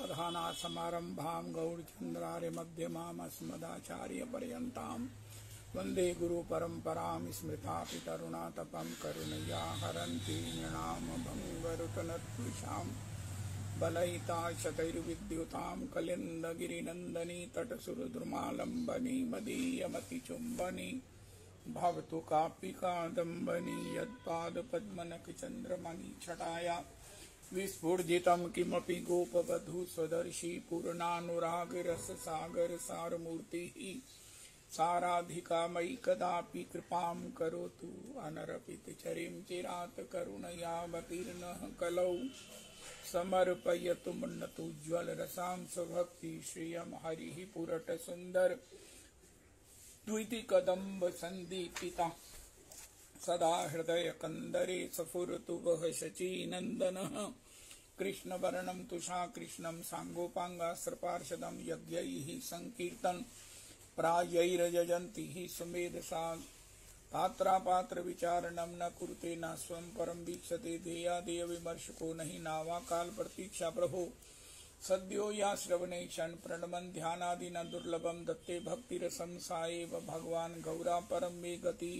लक्ष्मीनाथसमारम्भां गौरचन्द्रार्यमध्यमाम् अस्मदाचार्यपर्यन्तां वन्दे गुरुपरम्परां स्मृतापितरुणातपं करुणया हरन्ति नृणामभङ्गरुतनत्विषां बलयिता शतैर्विद्युतां कलिन्दगिरिनन्दनी तटसुरद्रुमालम्बनी मदीयमतिचुम्बनी भवतु कापि कादम्बनी यत्पादपद्मनखचन्द्रमणि छटाया विस्फुर्जितं किमपि गोपवधू स्वदर्शी पूर्णानुरागरससागरसारमूर्तिः साराधिका मयि कदापि कृपां करोतु अनरपितचरिं चिरात् करुणयावतीर्णः कलौ समर्पयतु मुन्नतोज्ज्वलरसां स्वभक्ति श्रियं हरिः पुरटसुन्दर द्विति कदम्ब सन्दीपिता सदा हृदय कंदरे सफुरतु वह शचीनन्दनः कृष्णवर्णं तुषा कृष्णं साङ्गोपाङ्गास्त्रपार्षदं यज्ञैः संकीर्तन प्रायैर्यजन्ति हि सुमेधसा पात्रापात्रविचारणं न कुरुते न स्वं परं वीक्षते ध्येयादेय विमर्शको नहि नावा काल प्रतीक्षा प्रभो सद्यो या श्रवणे क्षण प्रणमन ध्यानादिना दुर्लभम दत्ते भक्तिरसं सा एव भगवान् गौरा परं मे गति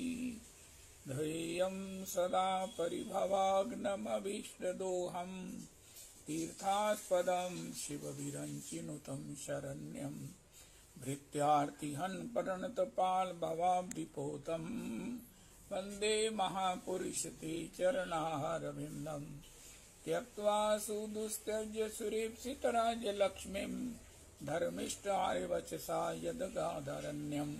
ध्येयं सदा परिभवाग्नमभीष्टदोहं तीर्थास्पदं शिवविरञ्चिनुतं शरण्यं भृत्यार्तिहन् प्रणतपाल भवाब्धिपोतं वन्दे महापुरुष ते चरणारविन्दं त्यक्त्वा सुदुस्त्यज्य सुरेप्सितराज्यलक्ष्मीं धर्मिष्ठार्यवचसा यदगाधरण्यं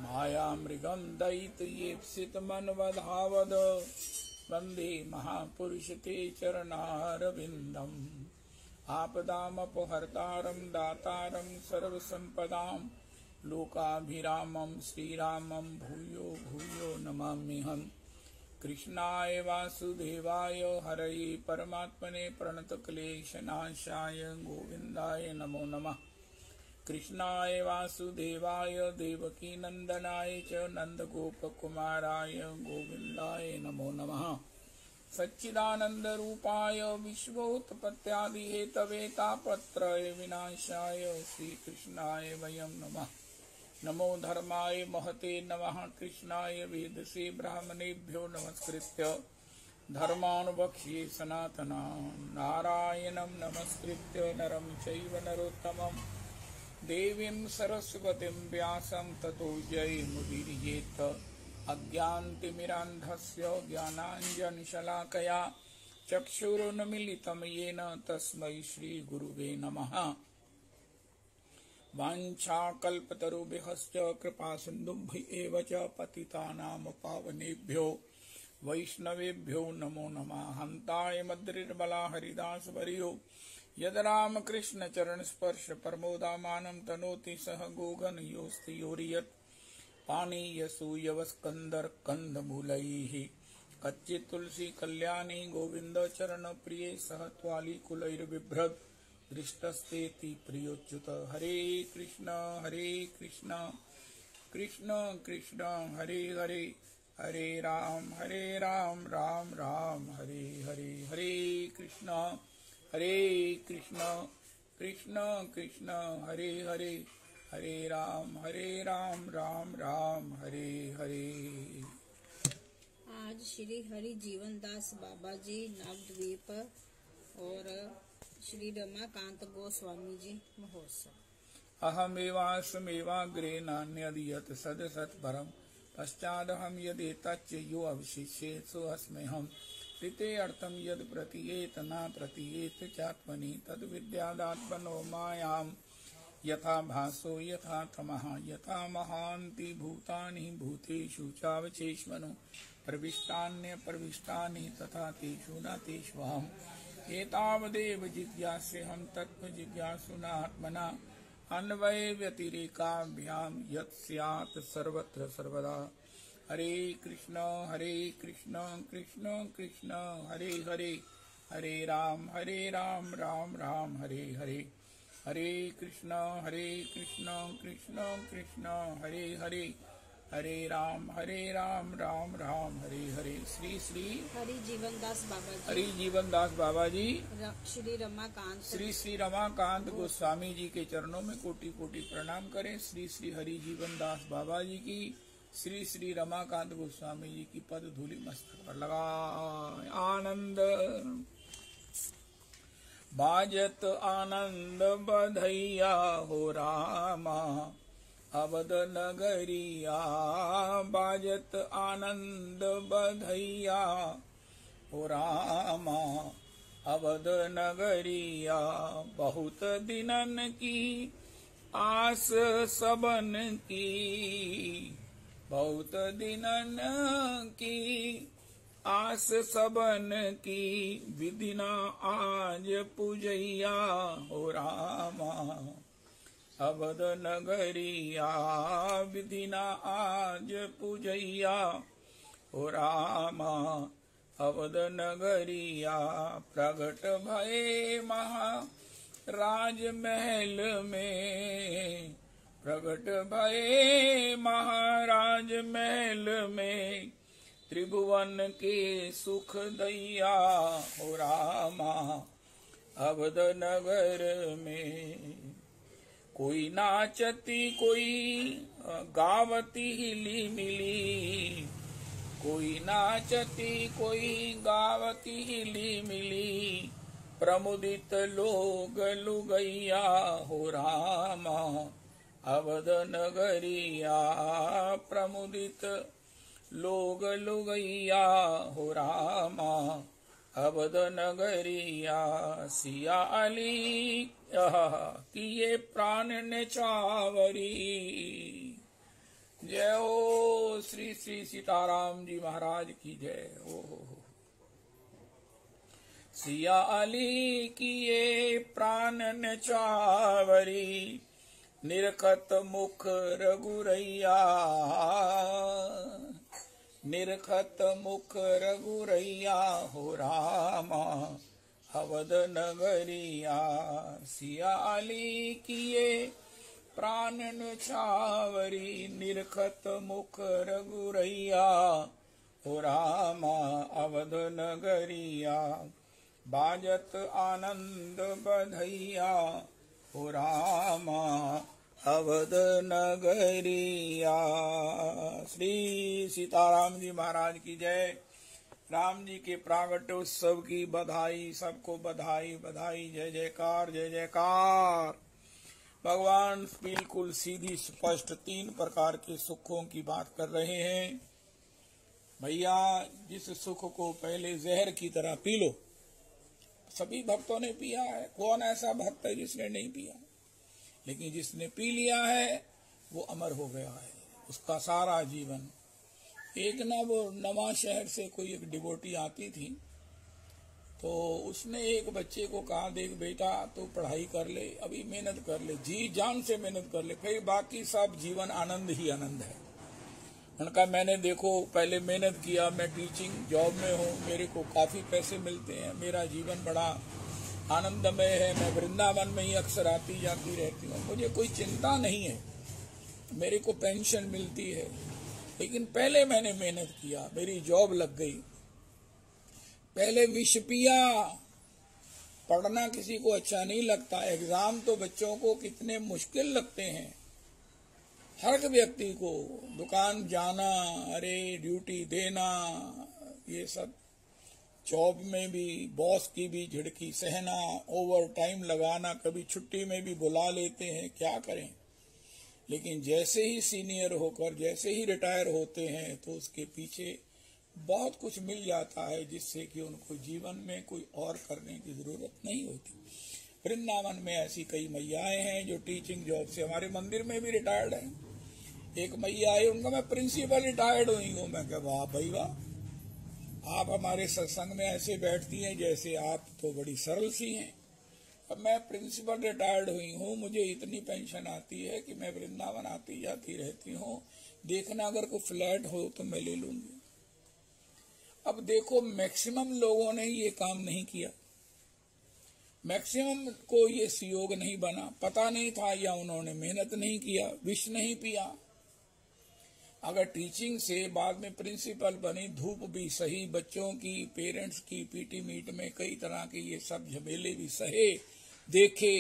मायामृगं दयितयेप्सितमन्वधावद वन्दे महापुरुष ते चरणारविन्दम् आपदामपहर्तारं दातारं सर्वसम्पदां लोकाभिरामं श्रीरामं भूयो भूयो नमाम्यहम् कृष्णाय वासुदेवाय हरये परमात्मने प्रणतक्लेशनाशाय गोविन्दाय नमो नमः कृष्णाय वासुदेवाय देवकीनन्दनाय च नन्दगोपकुमाराय गोविन्दाय नमो नमः सच्चिदानन्दरूपाय विश्वोत्पत्त्यादिहेतवे तापत्रय विनाशाय श्रीकृष्णाय वयं नमः नमो धर्माय महते नमः कृष्णाय वेदसे ब्राह्मणेभ्यो नमस्कृत्य धर्मान् वक्ष्ये सनातनां नारायणं नमस्कृत्य नरं चैव नरोत्तमं देवीं सरस्वतीं व्यासं ततो जयमुदीरयेत् अज्ञानतिमिरान्धस्य ज्ञानाञ्जनशलाकया चक्षुरुन्मीलितं येन तस्मै श्रीगुरुवे नमः वाञ्छाकल्पतरुभ्यश्च कृपासिन्धुभ्य एव च पतितानां पावनेभ्यो वैष्णवेभ्यो नमो नमः हन्ताय मद्रिर्बला हरिदासवर्यो यद्रामकृष्णचरणस्पर्श प्रमोदामानं तनोति सह गोगन योऽस्ति योर्यत् पानीयसूयवस्कन्दर्कन्दमूलैः कच्चित् तुलसी कल्याणी गोविन्द चरण प्रिये सह त्वालिकुलैर्बिभ्रद् दृष्टस्तेति प्रियोच्युत हरे कृष्ण कृष्ण कृष्ण हरे हरे हरे राम राम राम हरे हरे हरे कृष्ण कृष्ण कृष्ण हरे हरे हरे राम राम राम हरे हरे। आज श्री हरि जीवनदास बाबा जी नवद्वीप और श्री रमाकांत गोस्वामी जी महोत्सव। अहमेवास्मेवाग्रे नान्यदियत् सदसत्परम् पश्चादहं यदेतच्च यो अवशिष्येत् सोऽस्म्यहम् ऋते अर्थं यद् प्रतीयेत न प्रतीयेत चात्मनि तद्विद्यादात्मनो मायाम् यथा भासो यथा तमः यथा महान्ति भूतानि भूतेषु चावचेष्मनो प्रविष्टान्यप्रविष्टानि तथा तेषु न तेष्वहम् एतावदेव जिज्ञास्यहं तत्त्वजिज्ञासुनात्मना अन्वये व्यतिरेकाभ्यां यत् स्यात् सर्वत्र सर्वदा। हरे कृष्ण कृष्ण कृष्ण हरे हरे हरे राम राम राम हरे हरे हरे कृष्ण कृष्ण कृष्ण हरे हरे राम राम राम हरे हरे। श्री श्री हरि जीवन दास बाबा जी, हरि जीवन दास बाबा जी, श्री रमाकांत, श्री श्री रमाकांत गोस्वामी जी के चरणों में कोटि कोटि प्रणाम करें। श्री श्री हरि जीवन दास बाबा जी की, श्री श्री रमाकांत गोस्वामी जी की पद धूलि मस्तक पर लगा। आनंद बाजत आनंद बधैया हो रामा, अवध नगरिया बाजत आनंद बधैया हो रामा, अवध नगरिया। बहुत दिनन की आस सबन की, बहुत दिनन की आस सबन की, विधिना आज पूजैया हो रामा, अवध नगरिया विधिना आज पूजैया हो रामा, अवध नगरिया। प्रगट भये महाराज महल में, प्रगट भये महाराज महल में, त्रिभुवन के सुख दैया हो रामा, अवध नगर में। कोई नाचती कोई गावती हिली मिली, कोई नाचती कोई गावती हिली मिली, प्रमुदित लोग लुगैया हो रामा, अवध नगरिया। प्रमुदित लोग लुगैया हो रामा, अवध नगरिया। सिया अली किए प्राण नेचावरी, जय हो श्री श्री सीताराम जी महाराज की जय हो। सिया अली किए प्राण नेचावरी, निरखत मुख रघुरैया, निरखत मुख रघुरैया हो रामा, अवध नगरिया। सिया अली किए प्राण नेचावरी, निरखत मुख रघुरैया हो रामा, अवध नगरिया। बाजत आनंद बधैया हो रामा, अवध नगरिया। श्री सीताराम जी महाराज की जय। राम जी के प्रागट्य उत्सव की बधाई, सबको बधाई बधाई, जय जयकार जय जयकार। भगवान बिल्कुल सीधी स्पष्ट 3 प्रकार के सुखों की बात कर रहे हैं। भैया जिस सुख को पहले जहर की तरह पी लो, सभी भक्तों ने पिया है, कौन ऐसा भक्त है जिसने नहीं पिया, लेकिन जिसने पी लिया है वो अमर हो गया है, उसका सारा जीवन। एक ना वो नवा शहर से कोई एक डिवोटी आती थी, तो उसने एक बच्चे को कहा, देख बेटा तो पढ़ाई कर ले, अभी मेहनत कर ले, जी जान से मेहनत कर ले, फिर बाकी सब जीवन आनंद ही आनंद है। उनका मैंने देखो पहले मेहनत किया, मैं टीचिंग जॉब में हूँ, मेरे को काफी पैसे मिलते हैं, मेरा जीवन बड़ा आनंदमय है, मैं वृंदावन में ही अक्सर आती जाती रहती हूँ, मुझे कोई चिंता नहीं है, मेरे को पेंशन मिलती है। लेकिन पहले मैंने मेहनत किया, मेरी जॉब लग गई, पहले विष पिया। पढ़ना किसी को अच्छा नहीं लगता, एग्जाम तो बच्चों को कितने मुश्किल लगते हैं, हर एक व्यक्ति को दुकान जाना, अरे ड्यूटी देना, ये सब, जॉब में भी बॉस की भी झिड़की सहना, ओवर टाइम लगाना, कभी छुट्टी में भी बुला लेते हैं, क्या करें। लेकिन जैसे ही सीनियर होकर, जैसे ही रिटायर होते हैं, तो उसके पीछे बहुत कुछ मिल जाता है, जिससे कि उनको जीवन में कोई और करने की जरूरत नहीं होती। वृंदावन में ऐसी कई मैयाएं हैं जो टीचिंग जॉब से, हमारे मंदिर में भी रिटायर्ड है। एक मैया आई, उनका मैं प्रिंसिपल रिटायर्ड हुई हूँ। मैं कहा वाह भाई वाह, आप हमारे सत्संग में ऐसे बैठती हैं जैसे आप तो बड़ी सरल सी हैं। अब मैं प्रिंसिपल रिटायर्ड हुई हूँ, मुझे इतनी पेंशन आती है कि मैं वृंदावन आती जाती रहती हूँ, देखना अगर कोई फ्लैट हो तो मैं ले लूंगी। अब देखो मैक्सिमम लोगों ने ये काम नहीं किया, मैक्सिमम को ये सुयोग नहीं बना, पता नहीं था, या उन्होंने मेहनत नहीं किया, विष नहीं पिया। अगर टीचिंग से बाद में प्रिंसिपल बनी, धूप भी सही, बच्चों की, पेरेंट्स की, पीटी मीट में कई तरह के ये सब झमेले भी सहे, देखे,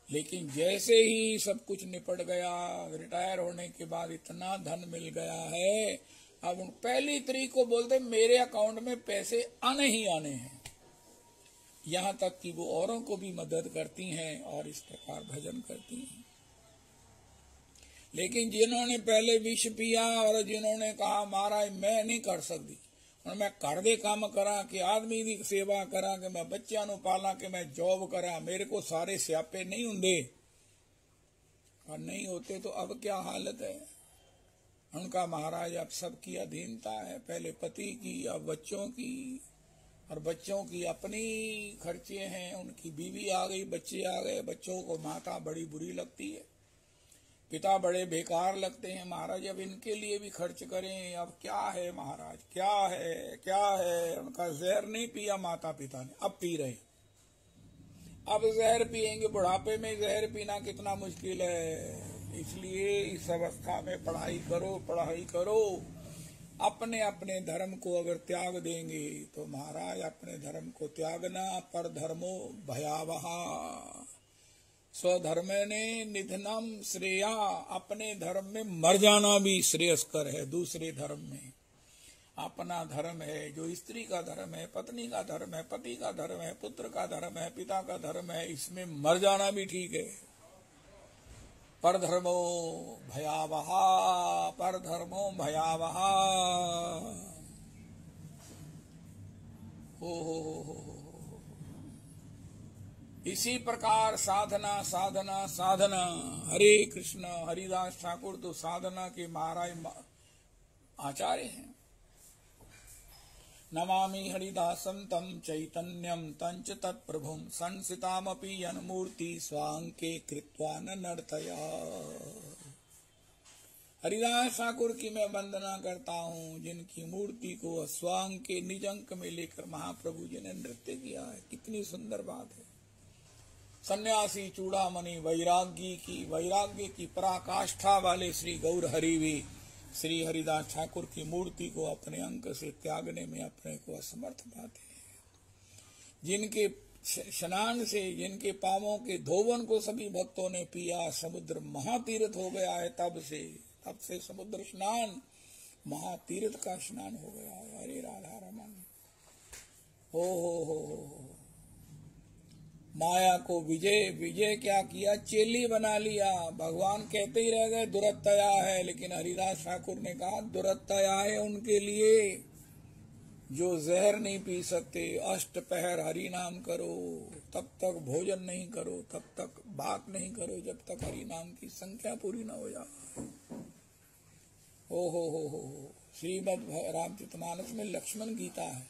लेकिन जैसे ही सब कुछ निपट गया, रिटायर होने के बाद इतना धन मिल गया है, अब उन पहली तारीख को बोलते मेरे अकाउंट में पैसे आने ही आने हैं। यहाँ तक कि वो औरों को भी मदद करती हैं और इस प्रकार भजन करती हैं। लेकिन जिन्होंने पहले विष पिया और जिन्होंने कहा महाराज मैं नहीं कर सकती, और मैं घर दे काम करा, कि आदमी की सेवा करा, कि मैं बच्चों को पाला, कि मैं जॉब करा, मेरे को सारे स्यापे नहीं होंगे, और नहीं होते तो अब क्या हालत है उनका। महाराज अब सबकी अधीनता है, पहले पति की, अब बच्चों की, और बच्चों की अपनी खर्चे हैं, उनकी बीवी आ गई, बच्चे आ गए, बच्चों को माता बड़ी बुरी लगती है, पिता बड़े बेकार लगते हैं। महाराज अब इनके लिए भी खर्च करें, अब क्या है महाराज, क्या है क्या है। उनका जहर नहीं पिया माता पिता ने, अब पी रहे, अब जहर पिएंगे। बुढ़ापे में जहर पीना कितना मुश्किल है। इसलिए इस अवस्था में पढ़ाई करो, पढ़ाई करो। अपने अपने धर्म को अगर त्याग देंगे तो महाराज अपने धर्म को त्यागना, पर धर्मो भयावहा, स्वधर्म ने निधनम श्रेया, अपने धर्म में मर जाना भी श्रेयस्कर है। दूसरे धर्म में अपना धर्म है, जो स्त्री का धर्म है, पत्नी का धर्म है, पति का धर्म है, पुत्र का धर्म है, पिता का धर्म है, इसमें मर जाना भी ठीक है। पर धर्मो भयावहा, पर धर्मो भयावहा। हो। इसी प्रकार साधना साधना साधना। हरे कृष्ण। हरिदास ठाकुर तो साधना के महाराज आचार्य हैं। नमामि हरिदासं तं चैतन्यं तंच तत्प्रभुं संसितामपि यन्मूर्ति स्वांके कृत्वा न नर्तया। हरिदास ठाकुर की मैं वंदना करता हूँ, जिनकी मूर्ति को स्वांग के निज अंक में लेकर महाप्रभु जी ने नृत्य किया है। कितनी सुंदर बात है। सन्यासी चूड़ामणि वैराग्य की पराकाष्ठा वाले श्री गौर हरि भी श्री हरिदास ठाकुर की मूर्ति को अपने अंक से त्यागने में अपने को असमर्थ पाते हैं। जिनके स्नान से, जिनके पांवों के धोवन को सभी भक्तों ने पिया, समुद्र महातीर्थ हो गया है। तब से समुद्र स्नान महातीर्थ का स्नान हो गया है। हरे राधा रमन। हो। माया को विजय क्या किया, चेली बना लिया। भगवान कहते ही रह गए दुरत्तया है, लेकिन हरिदास ठाकुर ने कहा दुरत्तया है उनके लिए जो जहर नहीं पी सकते। अष्टपहर हरि नाम करो, तब तक भोजन नहीं करो, तब तक बात नहीं करो, जब तक हरि नाम की संख्या पूरी न हो जाए। हो। श्रीमद् रामचरितमानस में लक्ष्मण गीता है,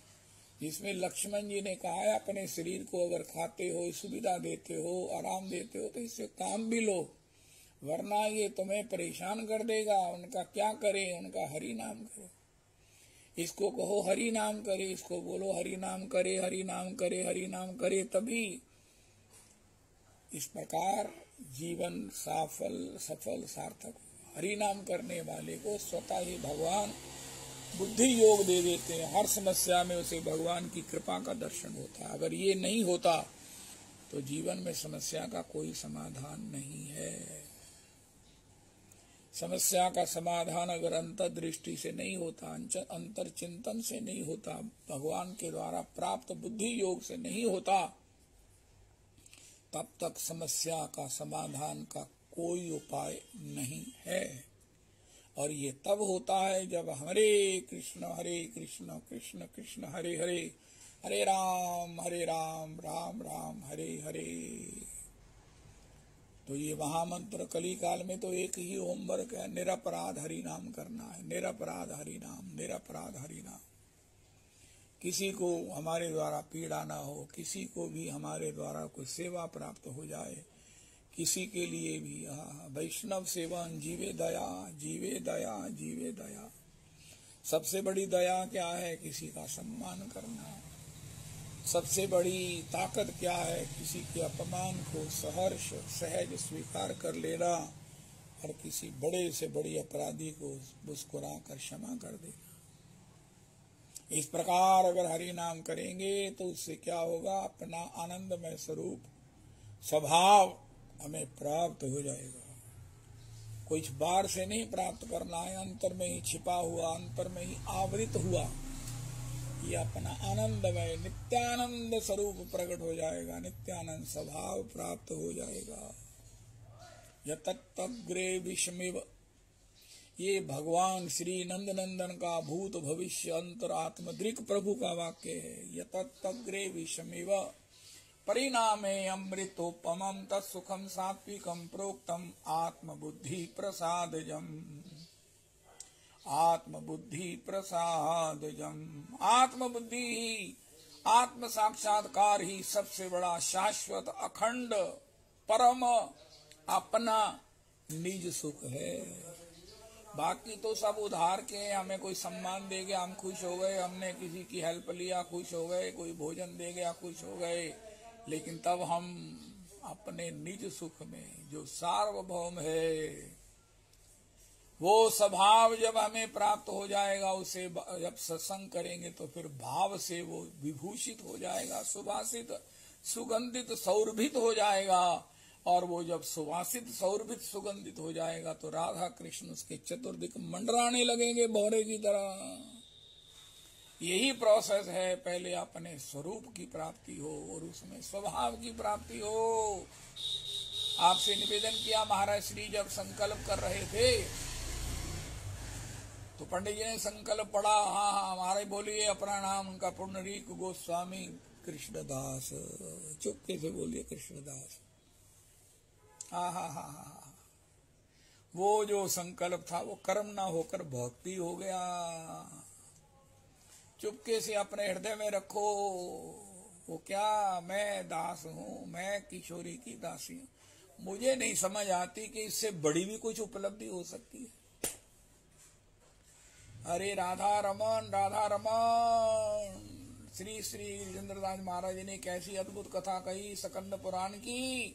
जिसमें लक्ष्मण जी ने कहा है अपने शरीर को अगर खाते हो, सुविधा देते हो, आराम देते हो, तो इससे काम भी लो, वरना ये तुम्हें परेशान कर देगा। उनका क्या करें, उनका हरि नाम करो। इसको कहो हरि नाम करे, इसको बोलो हरि नाम करे, हरि नाम करे, हरि नाम करे, तभी इस प्रकार जीवन सफल सार्थक हो। हरि नाम करने वाले को स्वतः ही भगवान बुद्धि योग दे देते हैं। हर समस्या में उसे भगवान की कृपा का दर्शन होता है। अगर ये नहीं होता तो जीवन में समस्या का कोई समाधान नहीं है। समस्या का समाधान अगर अंतर्दृष्टि से नहीं होता, अंतर चिंतन से नहीं होता, भगवान के द्वारा प्राप्त बुद्धि योग से नहीं होता, तब तक समस्या का समाधान का कोई उपाय नहीं है। और ये तब होता है जब हरे कृष्ण कृष्ण कृष्ण हरे हरे, हरे राम राम राम हरे हरे। तो ये महामंत्र कली काल में तो एक ही होमवर्क है, निरपराध हरि नाम करना है। निरपराध हरि नाम, निरपराध हरि नाम। किसी को हमारे द्वारा पीड़ा ना हो, किसी को भी हमारे द्वारा कोई सेवा प्राप्त हो जाए, किसी के लिए भी वैष्णव सेवन, जीवे दया, जीवे दया, जीवे दया। सबसे बड़ी दया क्या है? किसी का सम्मान करना। सबसे बड़ी ताकत क्या है? किसी के अपमान को सहर्ष सहज स्वीकार कर लेना और किसी बड़े से बड़ी अपराधी को मुस्कुरा कर क्षमा कर देगा। इस प्रकार अगर हरि नाम करेंगे तो उससे क्या होगा, अपना आनंदमय स्वरूप स्वभाव हमें प्राप्त हो जाएगा। कुछ बाहर से नहीं प्राप्त करना है, अंतर में ही छिपा हुआ, अंतर में ही आवृत हुआ ये अपना आनंदमय नित्यानंद स्वरूप प्रकट हो जाएगा, नित्यानंद स्वभाव प्राप्त हो जाएगा। यतत्तग्रे विषमिव, ये भगवान श्री नंदनंदन का भूत भविष्य अंतरात्म दृक् प्रभु का वाक्य है। यतत्तग्रे विषमिव परिणामे अमृतोपमं तत्सुखम सात्विकम प्रोक्तम आत्मबुद्धि प्रसादजम। आत्मबुद्धि प्रसादजम, आत्मबुद्धि ही, आत्म साक्षात्कार ही सबसे बड़ा शाश्वत अखंड परम अपना निज सुख है। बाकी तो सब उधार के, हमें कोई सम्मान दे गया हम खुश हो गए, हमने किसी की हेल्प लिया खुश हो गए, कोई भोजन दे गया खुश हो गए, लेकिन तब हम अपने निज सुख में जो सार्वभौम है वो स्वभाव जब हमें प्राप्त हो जाएगा, उसे जब सत्संग करेंगे तो फिर भाव से वो विभूषित हो जाएगा, सुवासित सुगंधित सौरभित हो जाएगा। और वो जब सुवासित सौरभित सुगंधित हो जाएगा तो राधा कृष्ण उसके चतुर्दिक मंडराने लगेंगे भौरे की तरह। यही प्रोसेस है, पहले अपने स्वरूप की प्राप्ति हो और उसमें स्वभाव की प्राप्ति हो। आपसे निवेदन किया, महाराज श्री जब संकल्प कर रहे थे तो पंडित जी ने संकल्प पढ़ा, हाँ हाँ महाराज बोलिए अपना नाम। उनका पुंडरीक गोस्वामी कृष्णदास, चुपके से बोलिए कृष्णदास। हाँ हाँ हाँ हाँ, वो जो संकल्प था वो कर्म ना होकर भक्ति हो गया। चुपके से अपने हृदय में रखो, वो क्या, मैं दास हूँ, मैं किशोरी की दासी हूँ। मुझे नहीं समझ आती कि इससे बड़ी भी कुछ उपलब्धि हो सकती है। अरे राधा रमन, राधा रमन, श्री श्री गिरिजेंद्रदास महाराज ने कैसी अद्भुत कथा कही सकंद पुराण की।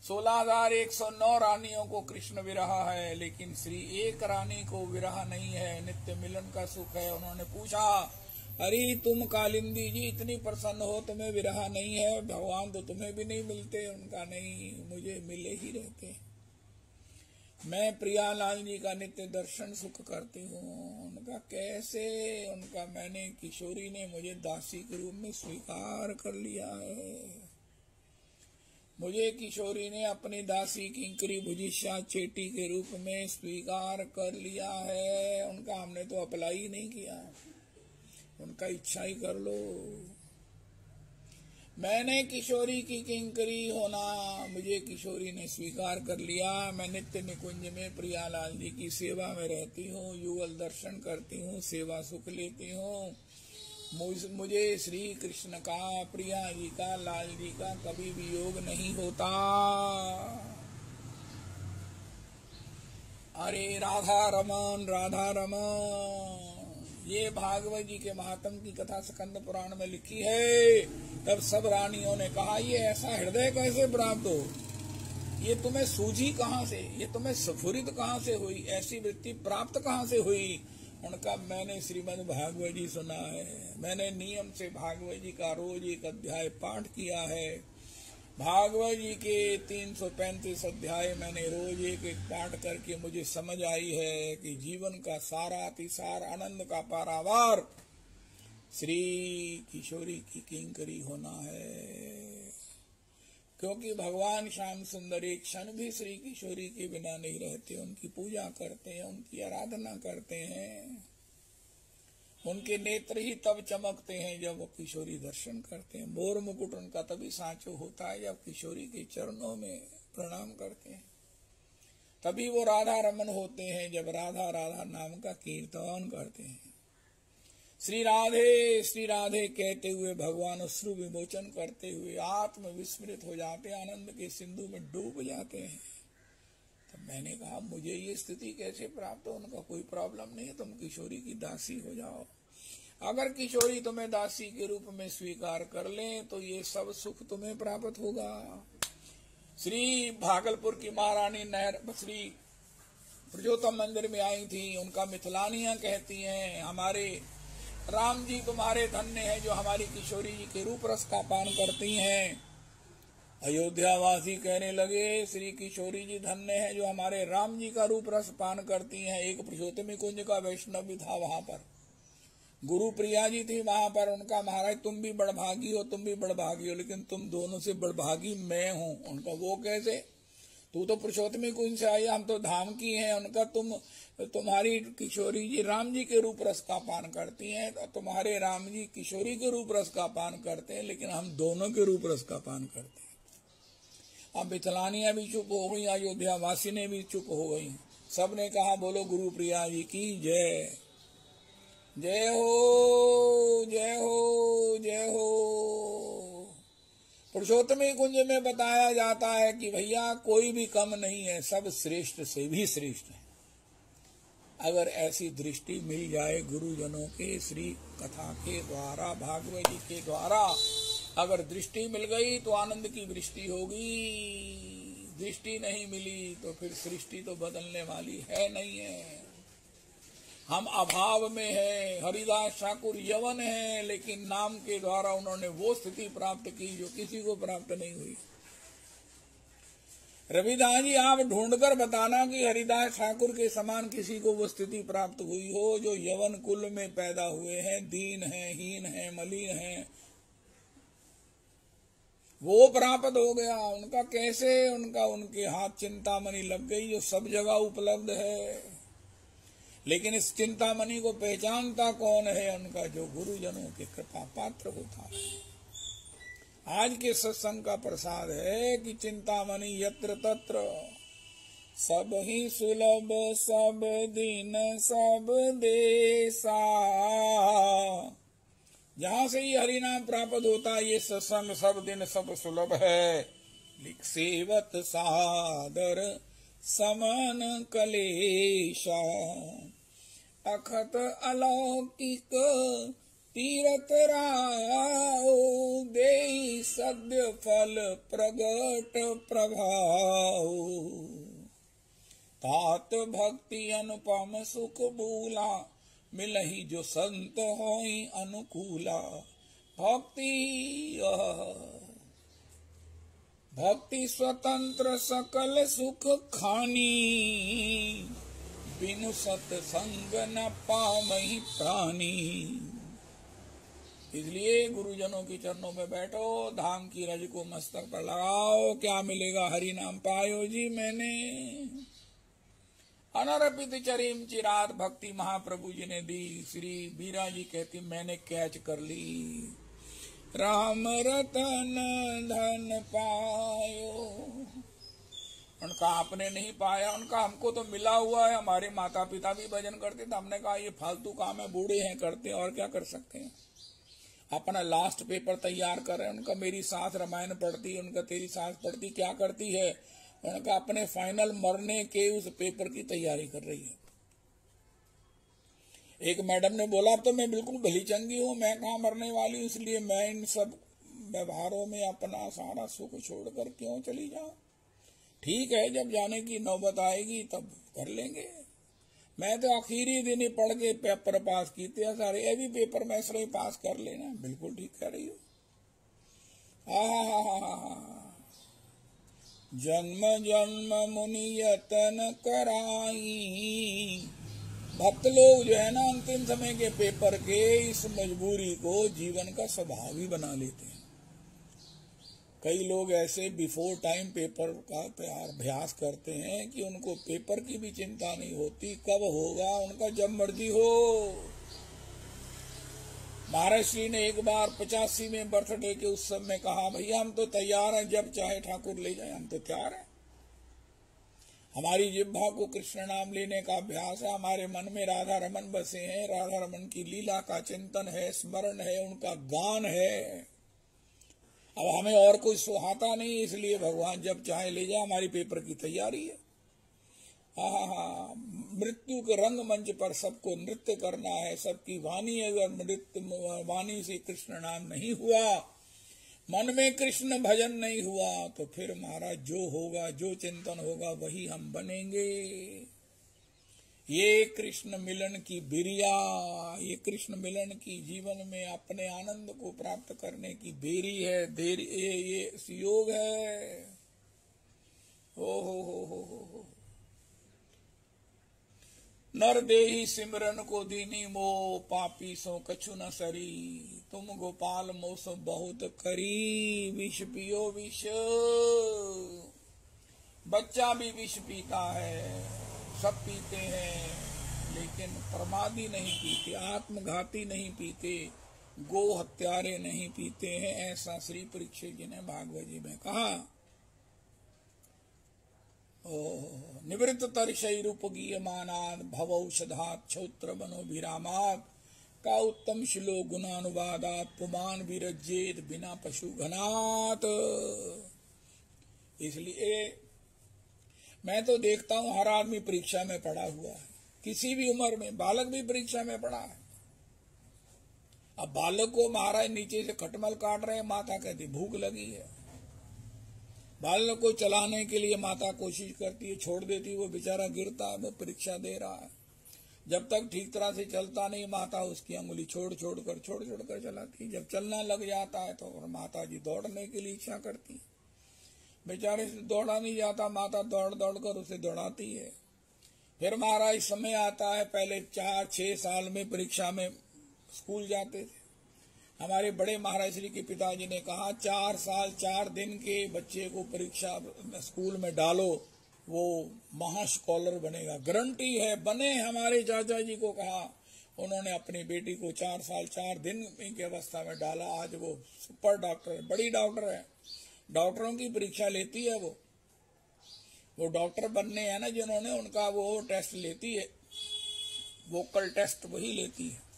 16,109 रानियों को कृष्ण विरह है, लेकिन श्री एक रानी को विरह नहीं है, नित्य मिलन का सुख है। उन्होंने पूछा, अरे तुम कालिंदी जी इतनी प्रसन्न हो, तुम्हें विरह नहीं है, भगवान तो तुम्हें भी नहीं मिलते। उनका नहीं, मुझे मिले ही रहते। मैं प्रियालाल जी का नित्य दर्शन सुख करती हूँ। उनका कैसे? उनका मैंने, किशोरी ने मुझे दासी के रूप में स्वीकार कर लिया है। मुझे किशोरी ने अपनी दासी किंकरी भुजिष्या चेटी के रूप में स्वीकार कर लिया है। उनका हमने तो अप्लाई नहीं किया, उनका इच्छा ही कर लो। मैंने किशोरी की किंकरी होना, मुझे किशोरी ने स्वीकार कर लिया। मैं नित्य निकुंज में प्रियालाल जी की सेवा में रहती हूँ, युगल दर्शन करती हूँ, सेवा सुख लेती हूँ। मुझे श्री कृष्ण का, प्रिया जी का, लाल जी का कभी भी योग नहीं होता। अरे राधा रमन, राधा रमन, ये भागवत जी के महात्म की कथा स्कंद पुराण में लिखी है। तब सब रानियों ने कहा, ये ऐसा हृदय कैसे प्राप्त हो, ये तुम्हें सूझी कहाँ से, ये तुम्हें स्फुरित कहाँ से हुई, ऐसी वृत्ति प्राप्त कहाँ से हुई। उनका मैंने श्रीमद् भागवत जी सुना है, मैंने नियम से भागवत जी का रोज एक अध्याय पाठ किया है। भागवत जी के 335 अध्याय मैंने रोज एक एक पाठ करके मुझे समझ आई है कि जीवन का सारा अतिसार, आनंद का पारावार श्री किशोरी की किंकरी होना है। क्योंकि भगवान श्याम सुंदर एक क्षण भी श्री किशोरी के बिना नहीं रहते, उनकी पूजा करते हैं, उनकी आराधना करते हैं। उनके नेत्र ही तब चमकते हैं जब वो किशोरी दर्शन करते हैं। मोर मुकुट उनका तभी सांचो होता है जब किशोरी के चरणों में प्रणाम करते हैं। तभी वो राधा रमन होते हैं जब राधा राधा नाम का कीर्तन करते हैं। श्री राधे कहते हुए भगवान अश्रु विमोचन करते हुए आत्म विस्मृत हो जाते हैं, आनंद के सिंधु में डूब जाते हैं। तब मैंने कहा, मुझे ये स्थिति कैसे प्राप्त हो? उनका कोई प्रॉब्लम नहीं है, तुम किशोरी की दासी हो जाओ। अगर किशोरी तुम्हें दासी के रूप में स्वीकार कर ले तो ये सब सुख तुम्हें प्राप्त होगा। श्री भागलपुर की महारानी नहर श्री पुरुषोत्तम मंदिर में आई थी। उनका मिथिलानियां कहती हैं, हमारे राम जी तुम्हारे धन्य हैं जो हमारी किशोरी जी के रूप रस का पान करती हैं। अयोध्यावासी कहने लगे, श्री किशोरी जी धन्य हैं जो हमारे राम जी का रूप रस पान करती हैं। एक पुरुषोत्तमी कुंज का वैष्णव भी था वहां पर, गुरु प्रिया जी थी वहां पर। उनका, महाराज तुम भी बड़भागी हो, तुम भी बड़भागी हो, लेकिन तुम दोनों से बड़भागी मैं हूँ। उनका, वो कैसे? तू तो पुरुषोत्तमी कुंज से आई, हम तो धाम की हैं। उनका, तुम्हारी किशोरी जी राम जी के रूप रस का पान करती हैं, तो तुम्हारे राम जी किशोरी के रूप रस का पान करते हैं, लेकिन हम दोनों के रूप रस का पान करते हैं। अब मिथिलानियां भी चुप हो गई, अयोध्या वासी ने भी चुप हो गई। सबने कहा, बोलो गुरु प्रिया जी की जय। जय हो, जय हो, जय हो। पुरुषोत्तमी कुंज में बताया जाता है कि भैया कोई भी कम नहीं है, सब श्रेष्ठ से भी श्रेष्ठ है। अगर ऐसी दृष्टि मिल जाए गुरुजनों के श्री कथा के द्वारा, भागवत जी के द्वारा अगर दृष्टि मिल गई तो आनंद की वृष्टि होगी। दृष्टि नहीं मिली तो फिर सृष्टि तो बदलने वाली है नहीं है। हम अभाव में हैं। हरिदास ठाकुर यवन हैं, लेकिन नाम के द्वारा उन्होंने वो स्थिति प्राप्त की जो किसी को प्राप्त नहीं हुई। रविदास जी, आप ढूंढकर बताना कि हरिदास ठाकुर के समान किसी को वो स्थिति प्राप्त हुई हो जो यवन कुल में पैदा हुए हैं, दीन हैं, हीन हैं, मलिन हैं, वो प्राप्त हो गया। उनका कैसे? उनके हाथ चिंतामणि लग गई जो सब जगह उपलब्ध है। लेकिन इस चिंतामणि को पहचानता कौन है? उनका जो गुरुजनों के कृपा पात्र होता है। आज के सत्संग का प्रसाद है कि चिंतामणि यत्र तत्र सब ही सुलभ, सब दिन सब देसा। जहां से ही हरि नाम प्राप्त होता है, ये सत्संग सब दिन सब सुलभ है। लिख सेवत सादर समन कलेशा, अखत अलौकिक तीरथ राओ, देई सद्य फल प्रगट प्रभाओ। तात भक्ति अनुपम सुख बूला, मिलहि जो संत होई अनुकूला। भक्ति स्वतंत्र सकल सुख खानी, बिनु सत्संग न पामहि प्राणी। इसलिए गुरुजनों की चरणों में बैठो, धाम की रज को मस्तक पर लगाओ। क्या मिलेगा? हरि नाम पायो जी मैंने। अनर्पित चरिम चिरात भक्ति महाप्रभु जी ने दी। श्री बीरा जी कहती, मैंने कैच कर ली। राम रतन धन पायो। उनका आपने नहीं पाया, उनका हमको तो मिला हुआ है। हमारे माता पिता भी भजन करते थे, हमने कहा ये फालतू काम है, बूढ़े हैं, करते हैं, और क्या कर सकते हैं। अपना लास्ट पेपर तैयार कर रहे हैं। उनका मेरी सास रामायण पढ़ती, उनका तेरी सास पढ़ती, क्या करती है? उनका अपने फाइनल मरने के उस पेपर की तैयारी कर रही है। एक मैडम ने बोला, अब तो मैं बिल्कुल भली चंगी हूँ, मैं कहाँ मरने वाली हूँ, इसलिए मैं इन सब व्यवहारों में अपना सारा सुख छोड़कर क्यों चली जाऊं। ठीक है, जब जाने की नौबत आएगी तब कर लेंगे। मैं तो आखिरी दिन ही पढ़ के पेपर पास की थे सारे, ये भी पेपर में इसलिए पास कर लेना। बिल्कुल ठीक कह रही हो। जन्म जन्म मुनि यतन कराई। भक्त लोग जो है ना, अंतिम समय के पेपर के इस मजबूरी को जीवन का स्वभाव ही बना लेते हैं। कई लोग ऐसे बिफोर टाइम पेपर का अभ्यास करते हैं कि उनको पेपर की भी चिंता नहीं होती, कब होगा उनका, जब मर्जी हो। महाराज श्री ने एक बार 85वें बर्थडे के उत्सव में कहा, भैया हम तो तैयार हैं, जब चाहे ठाकुर ले जाए, हम तो तैयार हैं। हमारी जिह्वा को कृष्ण नाम लेने का अभ्यास है, हमारे मन में राधा रमन बसे हैं, राधा रमन की लीला का चिंतन है, स्मरण है, उनका गान है। अब हमें और कुछ सुहाता नहीं, इसलिए भगवान जब चाहे ले जाए, हमारी पेपर की तैयारी है। मृत्यु के रंग मंच पर सबको नृत्य करना है, सबकी वाणी, अगर नृत्य वाणी से कृष्ण नाम नहीं हुआ, मन में कृष्ण भजन नहीं हुआ तो फिर महाराज जो होगा, जो चिंतन होगा वही हम बनेंगे। ये कृष्ण मिलन की बिरिया, ये कृष्ण मिलन की जीवन में अपने आनंद को प्राप्त करने की बेरी है, देरी, ये योग है। ओ हो। नर देही सिमरन को दीनी मो, पापी सो कछु न सरी। तुम गोपाल मोस बहुत करी, विष पियो विष। बच्चा भी विष पीता है, सब पीते हैं, लेकिन प्रमादी नहीं पीते, आत्मघाती नहीं पीते, गो हत्यारे नहीं पीते हैं। ऐसा श्री परीक्षित जी ने भागवत जी में कहा। निवृत्त तरशई रूपगीयमानाद भवौषधात क्षौत्र मनोभिरामात का उत्तम शिलो गुणानुवादात पुमान विरजेत बिना पशु घनात। इसलिए मैं तो देखता हूं हर आदमी परीक्षा में पड़ा हुआ है, किसी भी उम्र में। बालक भी परीक्षा में पड़ा है। अब बालक को महाराज नीचे से खटमल काट रहे हैं, माता कहती भूख लगी है। बालक को चलाने के लिए माता कोशिश करती है, छोड़ देती, वो बेचारा गिरता है, वो परीक्षा दे रहा है। जब तक ठीक तरह से चलता नहीं, माता उसकी अंगुली छोड़ छोड़ कर चलाती। जब चलना लग जाता है तो माता जी दौड़ने के लिए इच्छा करती। बेचारे से दौड़ा नहीं जाता, माता दौड़ दौड़ कर उसे दौड़ाती है। फिर महाराज समय आता है, पहले 4-6 साल में परीक्षा में स्कूल जाते थे। हमारे बड़े महाराज श्री के पिताजी ने कहा 4 साल 4 दिन के बच्चे को परीक्षा स्कूल में डालो, वो महास्कॉलर बनेगा, गारंटी है बने। हमारे चाचा जी को कहा, उन्होंने अपनी बेटी को 4 साल 4 दिन की अवस्था में डाला। आज वो सुपर डॉक्टर है, बड़ी डॉक्टर है, डॉक्टरों की परीक्षा लेती है। वो डॉक्टर बनने हैं ना जिन्होंने, उनका वो टेस्ट लेती है, वोकल टेस्ट वही लेती है।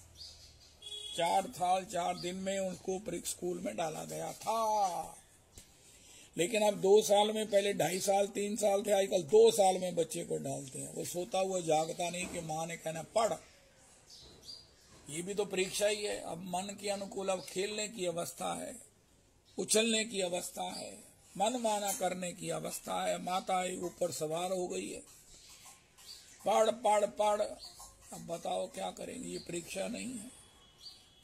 4 साल 4 दिन में उनको स्कूल में डाला गया था। लेकिन अब 2 साल में, पहले 2.5 साल 3 साल थे, आजकल 2 साल में बच्चे को डालते हैं। वो सोता हुआ जागता नहीं कि माँ ने कहना पढ़। ये भी तो परीक्षा ही है। अब मन के अनुकूल अब खेलने की अवस्था है, उछलने की अवस्था है, मन माना करने की अवस्था है। माता ऊपर सवार हो गई है, पढ़ पढ़ पढ़। अब बताओ क्या करेंगे, ये परीक्षा नहीं है।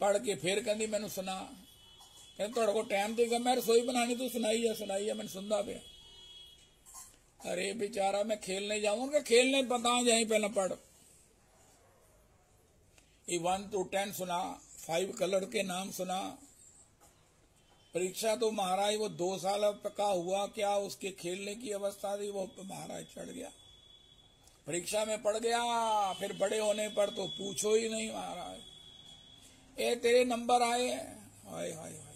पढ़ के फिर कहती मैंने सुना, कहते थोड़ा को टाइम देगा, मैं रसोई बनानी तो सुनाई है, मैंने सुनता पे। अरे बेचारा मैं खेलने जाऊंगा, खेलने बता जाए पहले पढ़। 1 to 10 सुना, 5 कलर के नाम सुना। परीक्षा तो महाराज वो 2 साल का हुआ क्या, उसके खेलने की अवस्था थी, वो महाराज चढ़ गया, परीक्षा में पड़ गया। फिर बड़े होने पर तो पूछो ही नहीं महाराज, ए तेरे नंबर आए, हाय हाय हाय।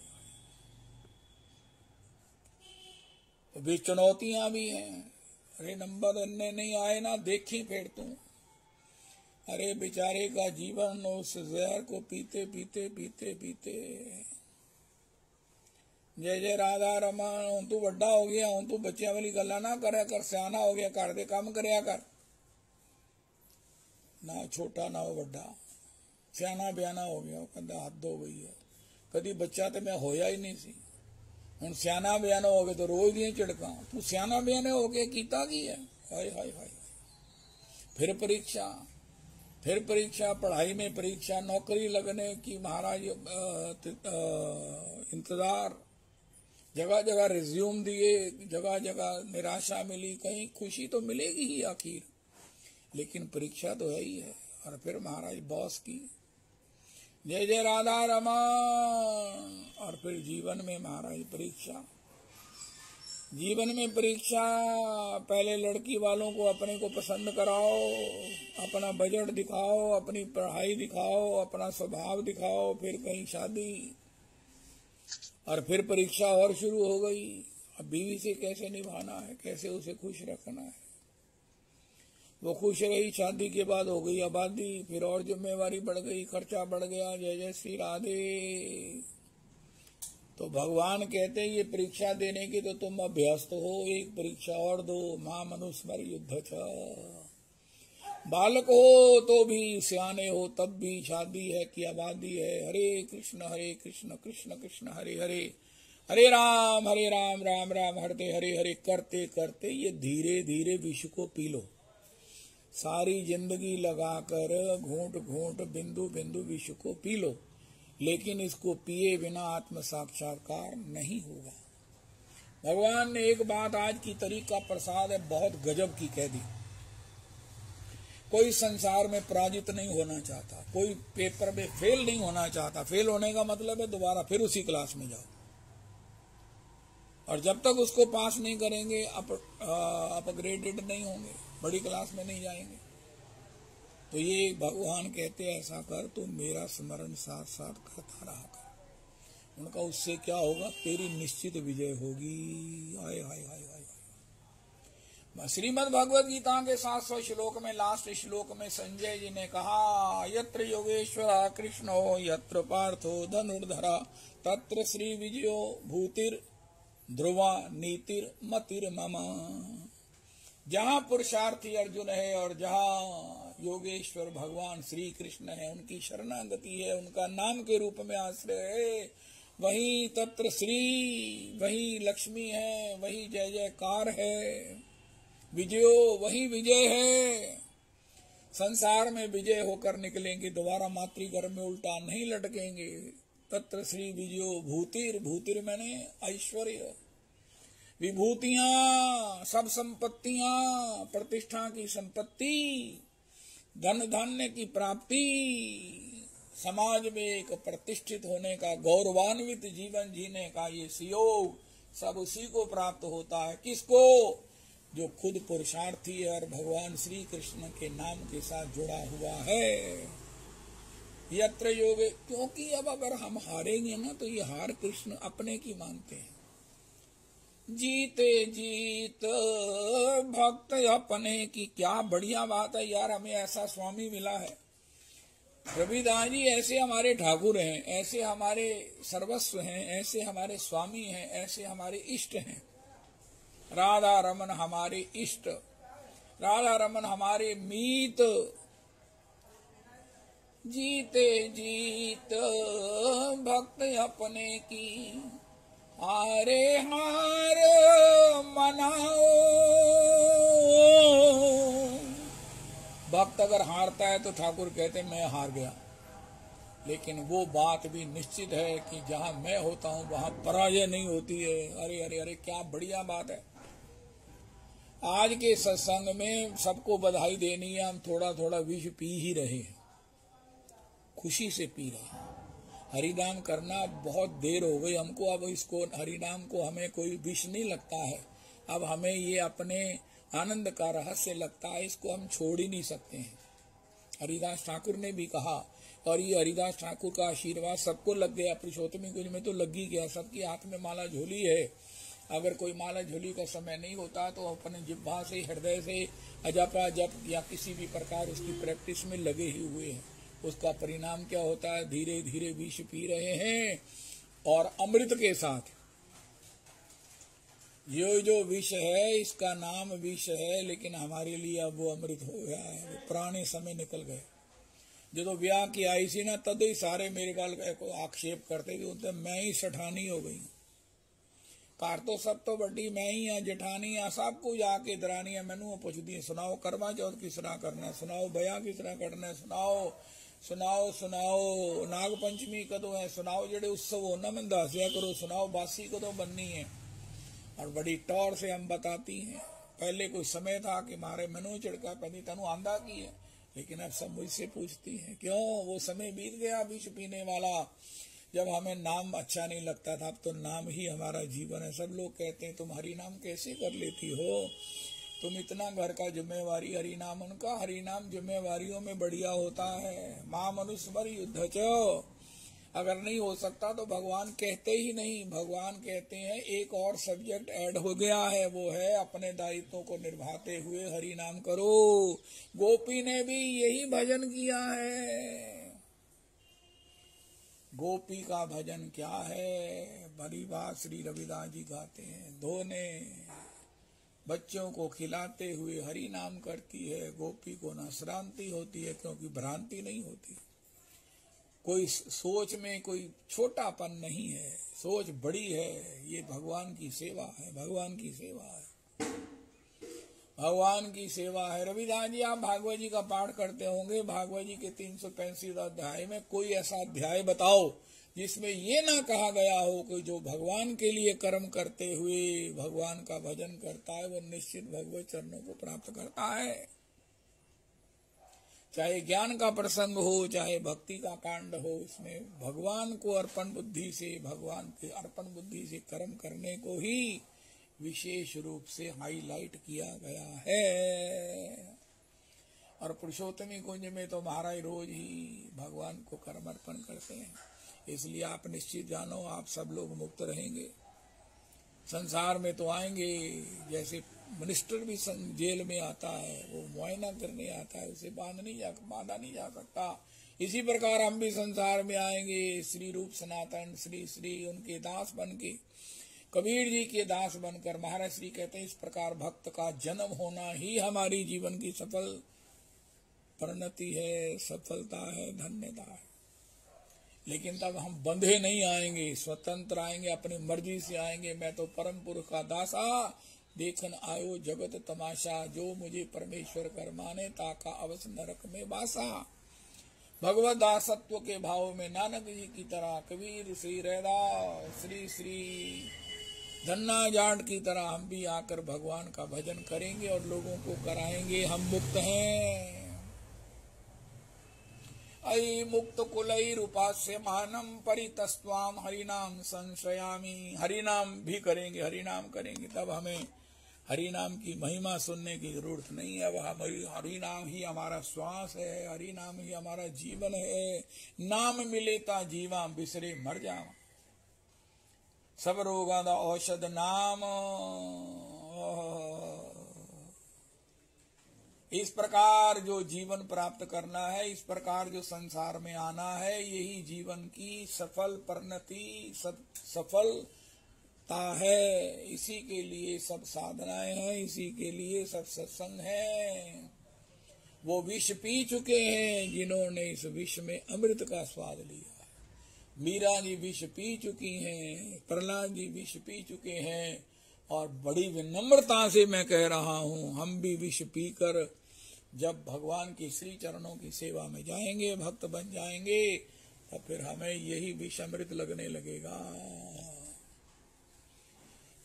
भी चुनौतियां भी हैं। अरे नंबर नहीं आए ना, देखी फिर तू। अरे बेचारे का जीवन उस जहर को पीते पीते पीते पीते। जय जय राधा रमन। हूं तू बड़ा हो गया, हूं तू बच्चियां वाली गल्ला ना करे कर, सियाना हो गया, घर दे काम करया कर। ना छोटा ना हो बड़ा, सियाना ब्याना हो गया। कहता हद हो गई है, कदी बच्चा तो मैं होया ही नहीं सी, हुण सियाना ब्याना हो गए तो रोज दी झिड़का। तू सियाना ब्याने हो गया कीता की है, हाय हाय हाय। फिर परीक्षा, पढ़ाई में परीक्षा, नौकरी लगने की महाराज इंतजार, जगह जगह रिज्यूम दिए, जगह जगह निराशा मिली, कहीं खुशी तो मिलेगी ही आखिर, लेकिन परीक्षा तो है ही है। और फिर महाराज बॉस की जय जय राधा रमन। और फिर जीवन में महाराज परीक्षा, जीवन में परीक्षा। पहले लड़की वालों को अपने को पसंद कराओ, अपना बजट दिखाओ, अपनी पढ़ाई दिखाओ, अपना स्वभाव दिखाओ, फिर कहीं शादी, और फिर परीक्षा और शुरू हो गई। अब बीवी से कैसे निभाना है, कैसे उसे खुश रखना है। वो खुश रही, शादी के बाद हो गई आबादी, फिर और जिम्मेवारी बढ़ गई, खर्चा बढ़ गया। जय जय श्री राधे। तो भगवान कहते हैं ये परीक्षा देने की तो तुम अभ्यस्त हो, एक परीक्षा और दो। मां मनुस्मर युद्ध छ। बालक हो तो भी, सियाने हो तब भी, शादी है कि आबादी है। हरे कृष्ण कृष्ण कृष्ण हरे हरे, हरे राम राम राम हरे हरे हरे करते करते ये धीरे धीरे विष को पी लो। सारी जिंदगी लगाकर घूंट घूंट बिंदु बिंदु विष को पी लो, लेकिन इसको पिए बिना आत्म साक्षात्कार नहीं होगा। भगवान ने एक बात आज की तारीख का प्रसाद है, बहुत गजब की कह दी। कोई संसार में पराजित नहीं होना चाहता, कोई पेपर में फेल नहीं होना चाहता। फेल होने का मतलब है दोबारा फिर उसी क्लास में जाओ, और जब तक उसको पास नहीं करेंगे अपग्रेडेड नहीं होंगे, बड़ी क्लास में नहीं जाएंगे। तो ये भगवान कहते हैं ऐसा कर, तो मेरा स्मरण साथ साथ करता रहा कर। उनका उससे क्या होगा, तेरी निश्चित विजय होगी। हाय हाय हाय हाय। श्रीमद् भगवद गीता के 700 श्लोक में लास्ट श्लोक में संजय जी ने कहा, यत्र योगेश्वर कृष्णो यत्र पार्थो धनुर्धरा तत्र श्री विजयो भूतिर ध्रुवा नीतिर मतिर ममा। जहाँ पुरुषार्थी अर्जुन है और जहाँ योगेश्वर भगवान श्री कृष्ण है, उनकी शरणागति है, उनका नाम के रूप में आश्रय है, वही तत्र श्री, वही लक्ष्मी है, वही जय जयकार है। विजयो वही विजय है। संसार में विजय होकर निकलेंगे, दोबारा मातृगर्भ में उल्टा नहीं लटकेंगे। तत्र श्री विजयो भूतिर, भूतिर मैंने ऐश्वर्य, विभूतियां, सब संपत्तियां, प्रतिष्ठा की संपत्ति, धन धान्य की प्राप्ति, समाज में एक प्रतिष्ठित होने का, गौरवान्वित जीवन जीने का ये सुयोग सब उसी को प्राप्त होता है। किसको? जो खुद पुरुषार्थी है और भगवान श्री कृष्ण के नाम के साथ जुड़ा हुआ है। यत्र योग, क्योंकि अब अगर हम हारेंगे ना तो ये हार कृष्ण अपने की मानते हैं। जीते जीत भक्त अपने की, क्या बढ़िया बात है यार, हमें ऐसा स्वामी मिला है। रविदास जी ऐसे हमारे ठाकुर हैं, ऐसे हमारे सर्वस्व हैं, ऐसे हमारे स्वामी हैं, ऐसे हमारे इष्ट हैं। राधा रमन हमारे इष्ट, राधा रमन हमारे मीत। जीते जीत भक्त अपने की, हारे हार मनाओ। भक्त अगर हारता है तो ठाकुर कहते मैं हार गया, लेकिन वो बात भी निश्चित है कि जहां मैं होता हूं वहां पराजय नहीं होती है। अरे अरे अरे, क्या बढ़िया बात है। आज के सत्संग में सबको बधाई देनी है। हम थोड़ा थोड़ा विष पी ही रहे हैं, खुशी से पी रहे हैं। हरिनाम करना बहुत देर हो गई हमको, अब इसको हरिनाम को हमें कोई विष नहीं लगता है। अब हमें ये अपने आनंद का रहस्य लगता है, इसको हम छोड़ ही नहीं सकते हैं। हरिदास ठाकुर ने भी कहा, और ये हरिदास ठाकुर का आशीर्वाद सबको लग गया। पुरुषोत्तमी कुंज में तो लग ही गया, सबके हाथ में माला झोली है। अगर कोई माला झोली का समय नहीं होता तो अपने जिह्वा से, हृदय से अजपा जप या किसी भी प्रकार उसकी प्रैक्टिस में लगे ही हुए हैं। उसका परिणाम क्या होता है, धीरे धीरे विष पी रहे हैं और अमृत के साथ। ये जो विष है इसका नाम विष है, लेकिन हमारे लिए अब वो अमृत हो गया है। वो पुराने समय निकल गए। जो ब्याह की आई सी ना, तद ही सारे मेरे गाल को आक्षेप करते कि मैं ही सठानी हो गई। कार तो सब तो बड़ी मैं ही हाँ, जेठानी हाँ, सब कुछ आके दरानी है। मैनू पुछदी सुनाओ करवा चौथ किस तरह करना, सुनाओ बया किस तरह करना, सुनाओ सुनाओ सुनाओ नाग पंचमी कदों है, सुनाओ जेडे उत्सव हो ना मैं दसिया करो, सुनाओ बासी कदों बननी है। और बड़ी टौर से हम बताती हैं। पहले कोई समय था कि मारे मैनू चिड़का पैदी तेनू आंदा की है, लेकिन अब सब मुझसे पूछती हैं। क्यों? वो समय बीत गया विष पीने वाला, जब हमें नाम अच्छा नहीं लगता था। अब तो नाम ही हमारा जीवन है। सब लोग कहते हैं तुम हरि नाम कैसे कर लेती हो, तुम इतना घर का जिम्मेवारी हरि नाम। उनका हरि नाम जिम्मेवारियों में बढ़िया होता है। मां मनुस्मर युद्ध च, अगर नहीं हो सकता तो भगवान कहते ही नहीं। भगवान कहते हैं एक और सब्जेक्ट ऐड हो गया है, वो है अपने दायित्वों को निभाते हुए हरि नाम करो। गोपी ने भी यही भजन किया है। गोपी का भजन क्या है, बड़ी बात श्री रविदास जी गाते हैं। धोने बच्चों को खिलाते हुए हरि नाम करती है। गोपी को न श्रांति होती है, क्योंकि भ्रांति नहीं होती। कोई सोच में कोई छोटापन नहीं है, सोच बड़ी है। ये भगवान की सेवा है, भगवान की सेवा है, भगवान की सेवा है। रविदास जी, आप भागवत जी का पाठ करते होंगे। भागवत जी के 365 अध्याय में कोई ऐसा अध्याय बताओ जिसमें ये ना कहा गया हो कि जो भगवान के लिए कर्म करते हुए भगवान का भजन करता है वो निश्चित भगवत चरणों को प्राप्त करता है। चाहे ज्ञान का प्रसंग हो, चाहे भक्ति का कांड हो, इसमें भगवान को अर्पण बुद्धि से, भगवान के अर्पण बुद्धि से कर्म करने को ही विशेष रूप से हाईलाइट किया गया है। और पुरुषोत्तमी कुंज में तो महाराज रोज ही भगवान को कर्म अर्पण करते हैं। इसलिए आप निश्चित जानो, आप सब लोग मुक्त रहेंगे। संसार में तो आएंगे, जैसे मिनिस्टर भी जेल में आता है, वो मुआयना करने आता है, उसे बांधा नहीं जा सकता। इसी प्रकार हम भी संसार में आएंगे, श्री रूप सनातन श्री श्री उनके दास बन के, कबीर जी के दास बनकर। महाराज श्री कहते हैं, इस प्रकार भक्त का जन्म होना ही हमारी जीवन की सफल परिणति है, सफलता है, धन्यता है। लेकिन तब हम बंधे नहीं आएंगे, स्वतंत्र आएंगे, अपनी मर्जी से आएंगे। मैं तो परम पुरुष का दासा, देखन आयो जगत तमाशा, जो मुझे परमेश्वर कर माने, ताका अवश्य नरक में वासा। भगवत दासत्व के भाव में नानक जी की तरह, कबीर श्री रैदास श्री श्री धन्ना जाट की तरह हम भी आकर भगवान का भजन करेंगे और लोगों को कराएंगे हम मुक्त हैं। अयि मुक्त कुलई उपास्य मानम परितस्वाम हरिनाम संशयामी। हरिनाम भी करेंगे, हरिनाम करेंगे, तब हमें हरिनाम की महिमा सुनने की जरूरत नहीं है। अब हरिनाम ही हमारा श्वास है, हरिनाम ही हमारा जीवन है। नाम मिले ता जीवा, बिसरे मर जावा। सब रोगां दा औषध नाम। इस प्रकार जो जीवन प्राप्त करना है, इस प्रकार जो संसार में आना है, यही जीवन की सफल परिणति, सफलता है। इसी के लिए सब साधनाएं हैं, इसी के लिए सब सत्संग है। वो विष पी चुके हैं जिन्होंने इस विष में अमृत का स्वाद लिया। मीरा जी विष पी चुकी हैं, प्रहलाद जी विष पी चुके हैं। और बड़ी विनम्रता से मैं कह रहा हूँ, हम भी विष पीकर जब भगवान के श्री चरणों की सेवा में जाएंगे, भक्त बन जाएंगे, तब फिर हमें यही विष अमृत लगने लगेगा,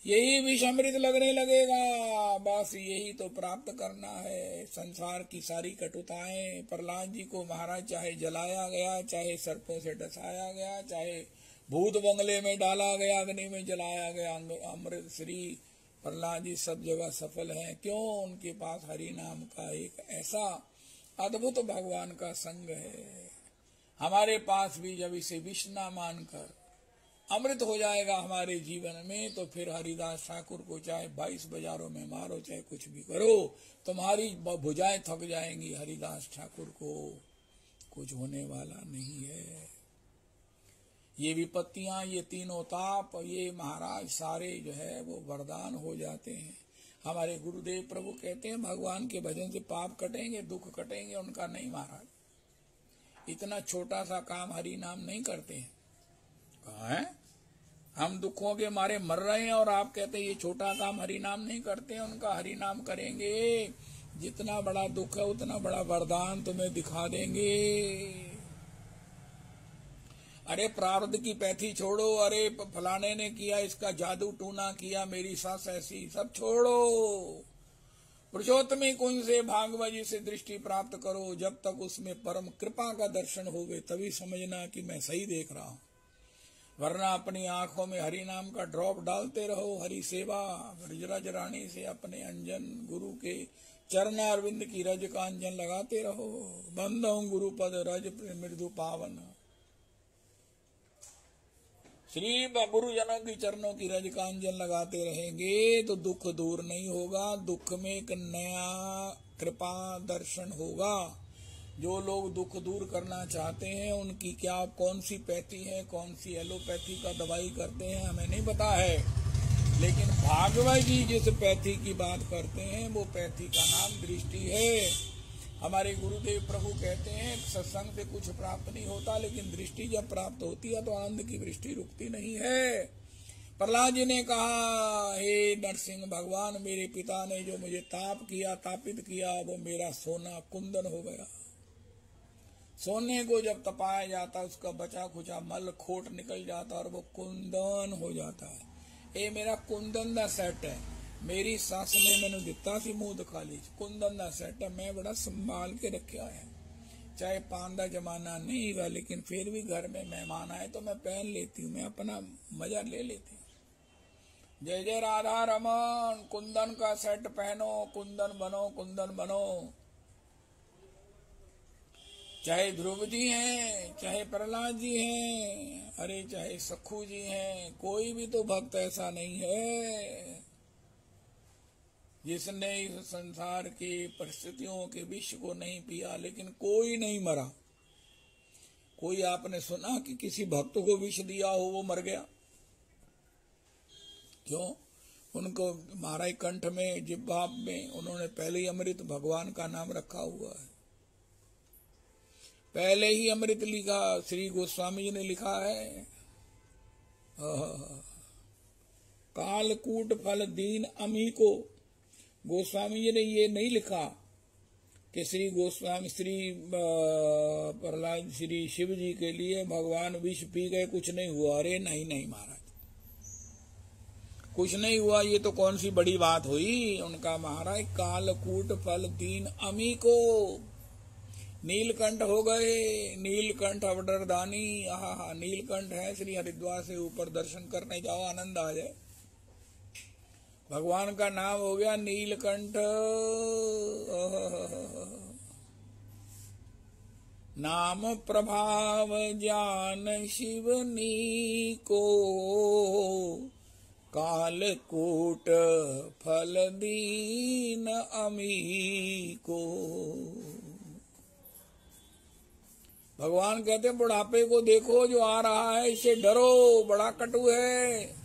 यही विष अमृत लगने लगेगा। बस यही तो प्राप्त करना है। संसार की सारी कटुताएं, प्रहलाद जी को महाराज चाहे जलाया गया, चाहे सर्पों से डसाया गया, चाहे भूत बंगले में डाला गया, अग्नि में जलाया गया, अमृत श्री प्रहलाद जी सब जगह सफल हैं। क्यों? उनके पास हरि नाम का एक ऐसा अद्भुत भगवान का संग है। हमारे पास भी जब इसे विष न मानकर अमृत हो जाएगा हमारे जीवन में, तो फिर हरिदास ठाकुर को चाहे 22 बाजारों में मारो, चाहे कुछ भी करो, तुम्हारी भुजाएं थक जाएंगी। हरिदास ठाकुर को कुछ होने वाला नहीं है। ये विपत्तियां, ये तीनों ताप, ये महाराज सारे जो है वो वरदान हो जाते हैं। हमारे गुरुदेव प्रभु कहते हैं भगवान के भजन से पाप कटेंगे, दुख कटेंगे। उनका नहीं महाराज, इतना छोटा सा काम हरि नाम नहीं करते हैं। कहाँ है? हम दुखों के मारे मर रहे हैं और आप कहते हैं ये छोटा काम हरि नाम नहीं करते हैं। उनका हरि नाम करेंगे, जितना बड़ा दुख है उतना बड़ा वरदान तुम्हें दिखा देंगे। अरे प्रारब्ध की पैथी छोड़ो, अरे फलाने ने किया, इसका जादू टूना किया, मेरी सास ऐसी, सब छोड़ो। पुरुषोत्तमी कुंज से भागवत जी से दृष्टि प्राप्त करो। जब तक उसमें परम कृपा का दर्शन होवे तभी समझना कि मैं सही देख रहा हूँ। वरना अपनी आंखों में हरि नाम का ड्रॉप डालते रहो। हरि सेवा ब्रजराज रानी से अपने अंजन, गुरु के चरणारविंद की रज का अंजन लगाते रहो। बंदो गुरुपद रज मृदु पावन। श्री गुरुजनों की चरणों की रज का अंजन लगाते रहेंगे तो दुख दूर नहीं होगा। दुख में एक नया कृपा दर्शन होगा। जो लोग दुख दूर करना चाहते हैं उनकी क्या कौन सी पैथी है, कौन सी एलोपैथी का दवाई करते हैं हमें नहीं पता है, लेकिन भागवत जी जिस पैथी की बात करते हैं वो पैथी का नाम दृष्टि है। हमारे गुरुदेव प्रभु कहते हैं सत्संग से कुछ प्राप्त नहीं होता, लेकिन दृष्टि जब प्राप्त होती है तो आनंद की वृष्टि रुकती नहीं है। प्रहलाद जी ने कहा, हे नरसिंह भगवान, मेरे पिता ने जो मुझे तापित किया वो मेरा सोना कुंदन हो गया। सोने को जब तपाया जाता उसका बचा खुचा मल खोट निकल जाता और वो कुंदन हो जाता है। ये मेरा कुंदन दा सेट है, मेरी सास ने मैंने दिता सी मुंह दिखा ली, कुंदन दा सेट है, मैं बड़ा संभाल के रखा है। चाहे पान का जमाना नहीं हुआ लेकिन फिर भी घर में मेहमान आए तो मैं पहन लेती हूँ, मैं अपना मजा ले लेती हूँ। जय जय राधा रमन, कुंदन का सेट पहनो, कुंदन बनो, कुंदन बनो। चाहे ध्रुव जी हैं, चाहे प्रहलाद जी हैं, अरे चाहे सखू जी हैं, कोई भी तो भक्त ऐसा नहीं है जिसने इस संसार की परिस्थितियों के विष को नहीं पिया, लेकिन कोई नहीं मरा। कोई आपने सुना कि किसी भक्त को विष दिया हो वो मर गया? क्यों? उनको महाराज कंठ में, जिह्वा में उन्होंने पहले ही अमृत भगवान का नाम रखा हुआ है, पहले ही अमृत लिखा। श्री गोस्वामी जी ने लिखा है, कालकूट फल दीन अमी को। गोस्वामी जी ने ये नहीं लिखा कि श्री गोस्वामी श्री प्रहलाद श्री शिव जी के लिए भगवान विष पी गए, कुछ नहीं हुआ। अरे नहीं नहीं महाराज, कुछ नहीं हुआ, ये तो कौन सी बड़ी बात हुई। उनका महाराज कालकूट फल दीन अमी को नीलकंठ हो गए। नीलकंठ अवडरदानी, आहा, नीलकंठ है। श्री हरिद्वार से ऊपर दर्शन करने जाओ, आनंद आ जाए। भगवान का नाम हो गया नीलकंठ। नाम प्रभाव जान शिवनी को, कालकूट फल दीन अमी को। भगवान कहते बुढ़ापे को देखो जो आ रहा है, इससे डरो, बड़ा कटु है।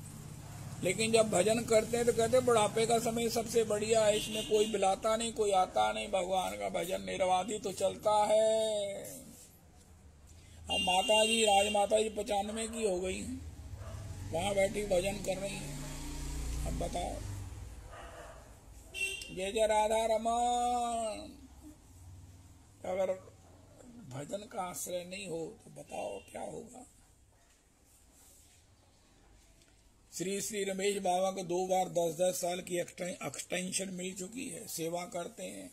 लेकिन जब भजन करते हैं तो कहते बुढ़ापे का समय सबसे बढ़िया है, इसमें कोई बुलाता नहीं, कोई आता नहीं, भगवान का भजन निर्वाधी तो चलता है। अब माता जी, राजमाता जी 95 की हो गई हैं, वहां बैठी भजन कर रही हैं। अब बताओ, जय जय राधा रमन। अगर भजन का आश्रय नहीं हो तो बताओ क्या होगा। श्री श्री रमेश बाबा को 2 बार 10-10 साल की एक्सटेंशन मिल चुकी है, सेवा करते हैं।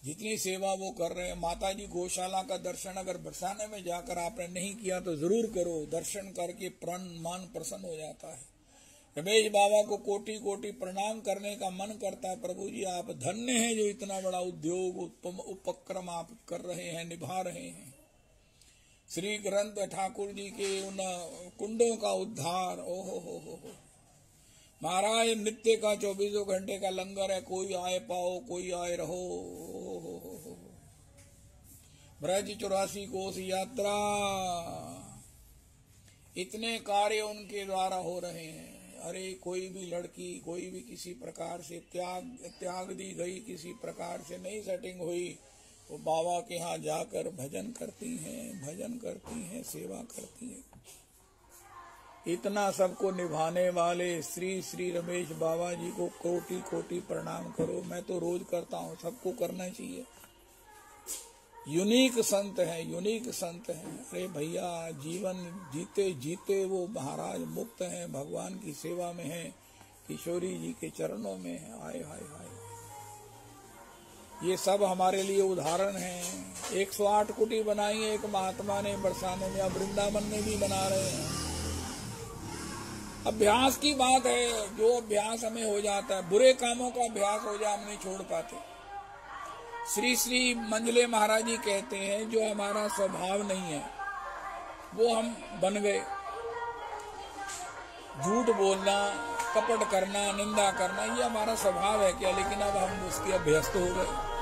जितनी सेवा वो कर रहे हैं, माता जी गौशाला का दर्शन अगर बरसाने में जाकर आपने नहीं किया तो जरूर करो, दर्शन करके प्राण मान प्रसन्न हो जाता है। रमेश बाबा को कोटि कोटि प्रणाम करने का मन करता है। प्रभु जी आप धन्य हैं जो इतना बड़ा उद्योग उपक्रम आप कर रहे हैं, निभा रहे हैं। श्री ग्रंथ ठाकुर जी के उन कुंडों का उद्धार, ओहो हो। महाराज नित्य का 24 घंटे का लंगर है, कोई आए पाओ, कोई आए रहो। ब्रज 84 कोस यात्रा, इतने कार्य उनके द्वारा हो रहे हैं। अरे कोई भी लड़की, कोई भी किसी प्रकार से त्याग दी गई, किसी प्रकार से नहीं सेटिंग हुई, वो बाबा के यहाँ जाकर भजन करती हैं, सेवा करती हैं। इतना सबको निभाने वाले श्री श्री रमेश बाबा जी को कोटि कोटि प्रणाम करो। मैं तो रोज करता हूँ, सबको करना चाहिए। यूनिक संत है, यूनिक संत है। अरे भैया जीवन जीते जीते वो महाराज मुक्त हैं, भगवान की सेवा में हैं, किशोरी जी के चरणों में है। आए हाय हाय, ये सब हमारे लिए उदाहरण हैं। 108 कुटी बनाई है एक महात्मा ने बरसाने में, अब वृंदावन में भी बना रहे हैं। अभ्यास की बात है, जो अभ्यास हमें हो जाता है, बुरे कामों का अभ्यास हो जाए हम नहीं छोड़ पाते। श्री श्री मंजले महाराज जी कहते हैं जो हमारा स्वभाव नहीं है वो हम बन गए। झूठ बोलना, कपट करना, निंदा करना, ये हमारा स्वभाव है क्या? लेकिन अब हम उसके अभ्यस्त हो गए।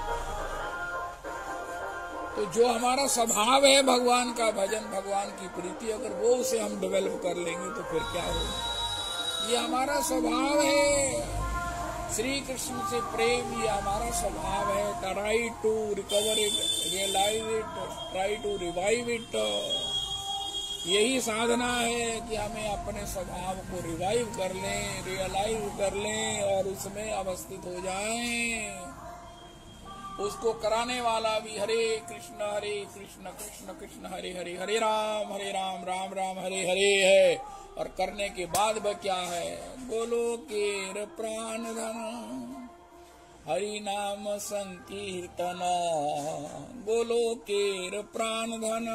तो जो हमारा स्वभाव है भगवान का भजन, भगवान की प्रीति, अगर वो उसे हम डेवलप कर लेंगे तो फिर क्या होगा। ये हमारा स्वभाव है। श्री कृष्ण से प्रेम ये हमारा स्वभाव है। Try to recover it, realize it, try to revive it. यही साधना है कि हमें अपने स्वभाव को रिवाइव कर लें, रियलाइज कर लें और उसमें अवस्थित हो जाएं। उसको कराने वाला भी हरे कृष्ण कृष्ण कृष्ण हरे हरे, हरे राम राम राम हरे हरे है। और करने के बाद वह क्या है? गोलोकेर प्राण धन हरि नाम संकीर्तन। गोलोकेर प्राण धन,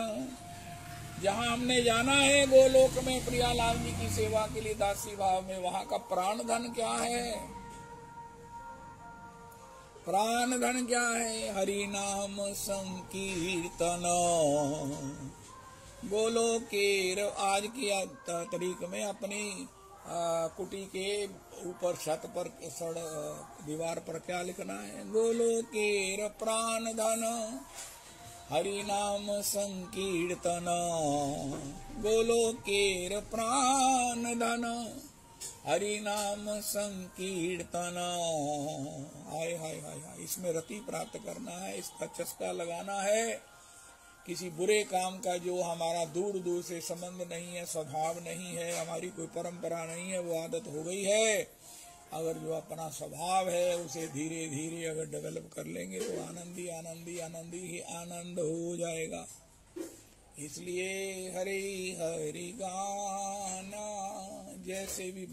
जहां हमने जाना है गोलोक में प्रियालाल जी की सेवा के लिए दासी भाव में, वहां का प्राण धन क्या है? प्राण धन क्या है? हरि नाम संकीर्तन। गोलोकेर आज की तारीख में अपनी कुटी के ऊपर छत पर दीवार पर क्या लिखना है? गोलोकेर प्राण धन हरि नाम संकीर्तन। गोलोकेर प्राण धन हरि नाम संकीर्तन। हाय हाय हाय हाय, इसमें रति प्राप्त करना है, इसका चस्का लगाना है। किसी बुरे काम का जो हमारा दूर दूर से संबंध नहीं है, स्वभाव नहीं है, हमारी कोई परंपरा नहीं है, वो आदत हो गई है। अगर जो अपना स्वभाव है उसे धीरे धीरे अगर डेवलप कर लेंगे तो आनंदी आनंदी आनंदी ही आनंद हो जाएगा। इसलिए हरे हरि गाना जैसे भी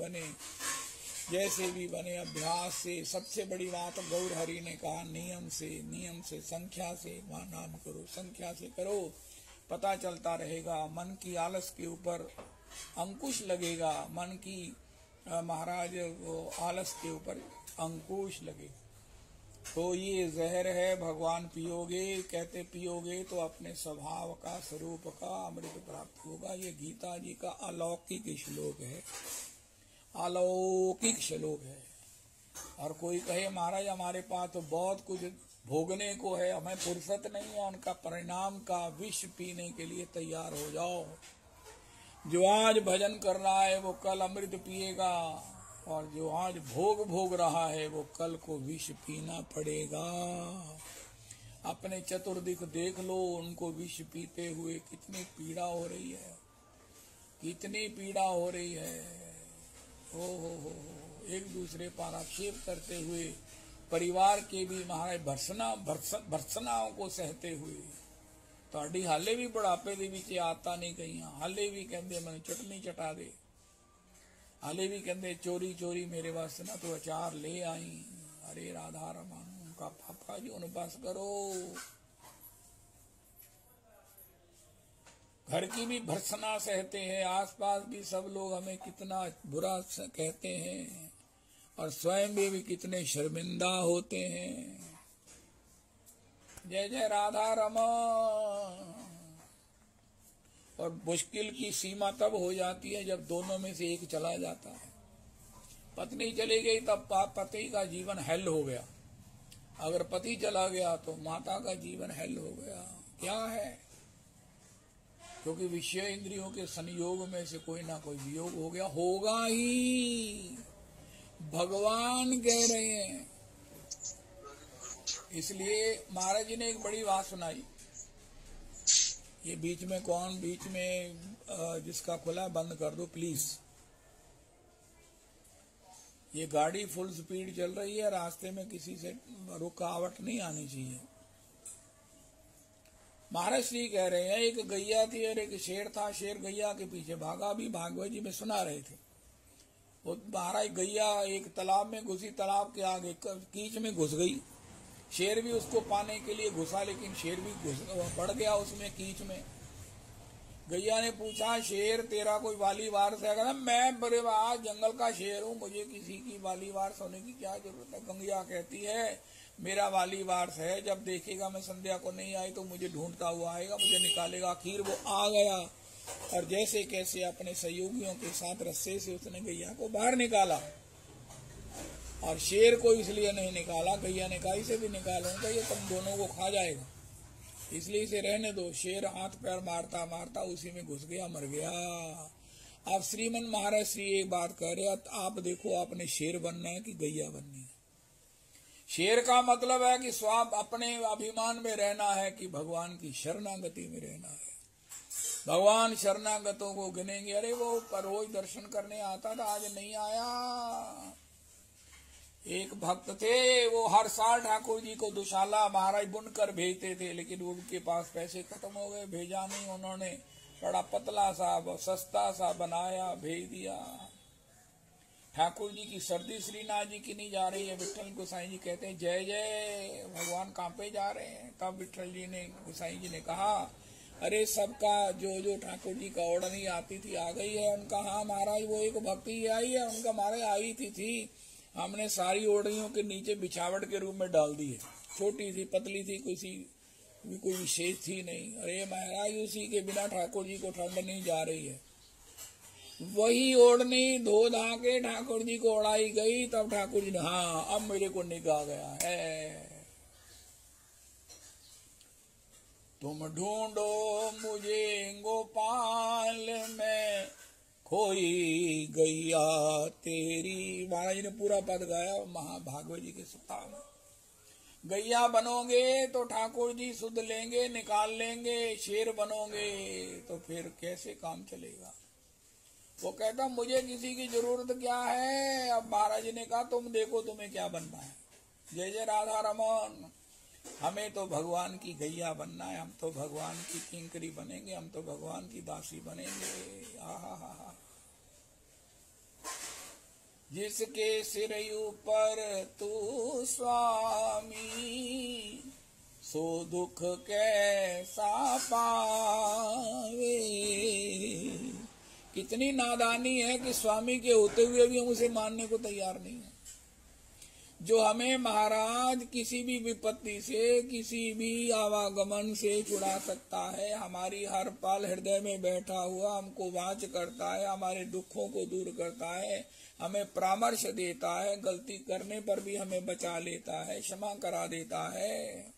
बने अभ्यास से। सबसे बड़ी बात गौर हरि ने कहा नियम से संख्या से नाम करो, संख्या से करो, पता चलता रहेगा। मन की आलस के ऊपर अंकुश लगेगा, मन की महाराज आलस के ऊपर अंकुश लगे। तो ये जहर है, भगवान पियोगे, कहते पियोगे तो अपने स्वभाव का स्वरूप का अमृत प्राप्त होगा। ये गीता जी का अलौकिक श्लोक है, अलौकिक श्लोक है। और कोई कहे महाराज हमारे पास तो बहुत कुछ भोगने को है, हमें फुर्सत नहीं है, उनका परिणाम का विष पीने के लिए तैयार हो जाओ। जो आज भजन कर रहा है वो कल अमृत पिएगा, और जो आज भोग रहा है वो कल को विष पीना पड़ेगा। अपने चतुर्दिक देख लो, उनको विष पीते हुए कितनी पीड़ा हो रही है, कितनी पीड़ा हो रही है। हो एक दूसरे पर आक्षेप करते हुए, परिवार के भी महाराज भर्सनाओं को सहते हुए। ਤੁਹਾਡੀ ਹਾਲੇ ਵੀ ਬੁਢਾਪੇ ਦੇ ਵਿੱਚ ਆਦਤਾਂ ਨਹੀਂ ਗਈਆਂ, ਹਾਲੇ ਵੀ ਕਹਿੰਦੇ ਮੈਨੂੰ ਚਟਨੀ ਚਟਾ ਦੇ, ਹਾਲੇ ਵੀ ਕਹਿੰਦੇ ਚੋਰੀ ਚੋਰੀ ਮੇਰੇ ਵਾਸਤੇ ਨਾ ਤੂੰ ਅਚਾਰ ਲੈ ਆਈ। अरे राधा रमन उनका पापा जी उन्हें बस करो। घर की भी भर्त्सना सहते हैं, आसपास भी सब लोग हमें कितना बुरा कहते हैं, और स्वयं भी कितने शर्मिंदा होते हैं। जय जय राधा रमन। और मुश्किल की सीमा तब हो जाती है जब दोनों में से एक चला जाता है। पत्नी चली गई तब पति का जीवन हेल हो गया, अगर पति चला गया तो माता का जीवन हेल हो गया। क्या है? क्योंकि विषय इंद्रियों के संयोग में से कोई ना कोई वियोग हो गया, होगा ही, भगवान कह रहे हैं। इसलिए महाराज जी ने एक बड़ी बात सुनाई। ये बीच में कौन, बीच में जिसका खुला बंद कर दो प्लीज। ये गाड़ी फुल स्पीड चल रही है, रास्ते में किसी से रुकावट नहीं आनी चाहिए। महाराज श्री कह रहे हैं एक गैया थी और एक शेर था। शेर गैया के पीछे भागा, भी भागवत जी में सुना रहे थे। वो महाराज गैया एक तालाब में घुसी, तालाब के आगे कीच में घुस गई। शेर भी उसको पाने के लिए घुसा, लेकिन शेर भी पड़ गया उसमें कीच में। गैया ने पूछा शेर तेरा कोई वाली वारस है? कहता मैं बड़े आज जंगल का शेर हूँ, मुझे किसी की वाली वारस होने की क्या जरूरत है। गैया कहती है मेरा वाली वारस है, जब देखेगा मैं संध्या को नहीं आई तो मुझे ढूंढता हुआ आएगा, मुझे निकालेगा। आखिर वो आ गया और जैसे कैसे अपने सहयोगियों के साथ रस्से से उसने गैया को बाहर निकाला। और शेर को इसलिए नहीं निकाला, गैया ने कहा इसे भी निकालूंगा, ये तुम दोनों को खा जाएगा, इसलिए इसे रहने दो। शेर हाथ पैर मारता मारता उसी में घुस गया, मर गया। अब श्रीमन महाराज श्री एक बात कह रहे, आप देखो आपने शेर बनना है कि गैया बननी है? शेर का मतलब है कि अपने अभिमान में रहना है कि भगवान की शरणागति में रहना है। भगवान शरणागतों को गिनेंगे। अरे वो रोज दर्शन करने आता था, आज नहीं आया। एक भक्त थे, वो हर साल ठाकुर जी को दुशाला महाराज बुनकर भेजते थे, लेकिन उनके पास पैसे खत्म हो गए, भेजा नहीं। उन्होंने बड़ा पतला सा सस्ता सा बनाया, भेज दिया। ठाकुर जी की सर्दी श्रीनाथ जी की नहीं जा रही है। विठल गोसाई जी कहते हैं जय जय, भगवान कांपे जा रहे हैं। तब विठल जी ने, गोसाई जी ने कहा, अरे सबका जो ठाकुर जी का ओढ़नी आती थी आ गई है। उनका हाँ महाराज, वो एक भक्ति आई है, उनका महाराज आई थी हमने सारी ओढ़नियों के नीचे बिछावट के रूप में डाल दी है। छोटी थी, पतली थी, कोई विशेष थी नहीं। अरे महाराज, उसी के बिना ठाकुर जी को ठंड नहीं जा रही है। वही ओढ़नी धो धा के ठाकुर जी को ओढ़ाई गई। तब ठाकुर जी ने, हाँ अब मेरे को निकाह गया है। तुम ढूंढो मुझे गोपाल में खोई गैया तेरी। महाराज ने पूरा पद गाया महाभागवत जी के सप्ताह में। गैया बनोगे तो ठाकुर जी सुध लेंगे, निकाल लेंगे। शेर बनोगे तो फिर कैसे काम चलेगा। वो कहता मुझे किसी की जरूरत क्या है। अब महाराज ने कहा तुम देखो तुम्हें क्या बनना है। जय जय राधा रमन। हमें तो भगवान की गैया बनना है, हम तो भगवान की किंकरी बनेंगे, हम तो भगवान की दासी बनेंगे। आहा, जिसके सिर ऊपर तू स्वामी, सो दुख कैसा पावे। कितनी नादानी है कि स्वामी के होते हुए भी हम उसे मानने को तैयार नहीं है। जो हमें महाराज किसी भी विपत्ति से, किसी भी आवागमन से छुड़ा सकता है, हमारी हर पल हृदय में बैठा हुआ हमको वाच करता है, हमारे दुखों को दूर करता है, हमें परामर्श देता है, गलती करने पर भी हमें बचा लेता है, क्षमा करा देता है,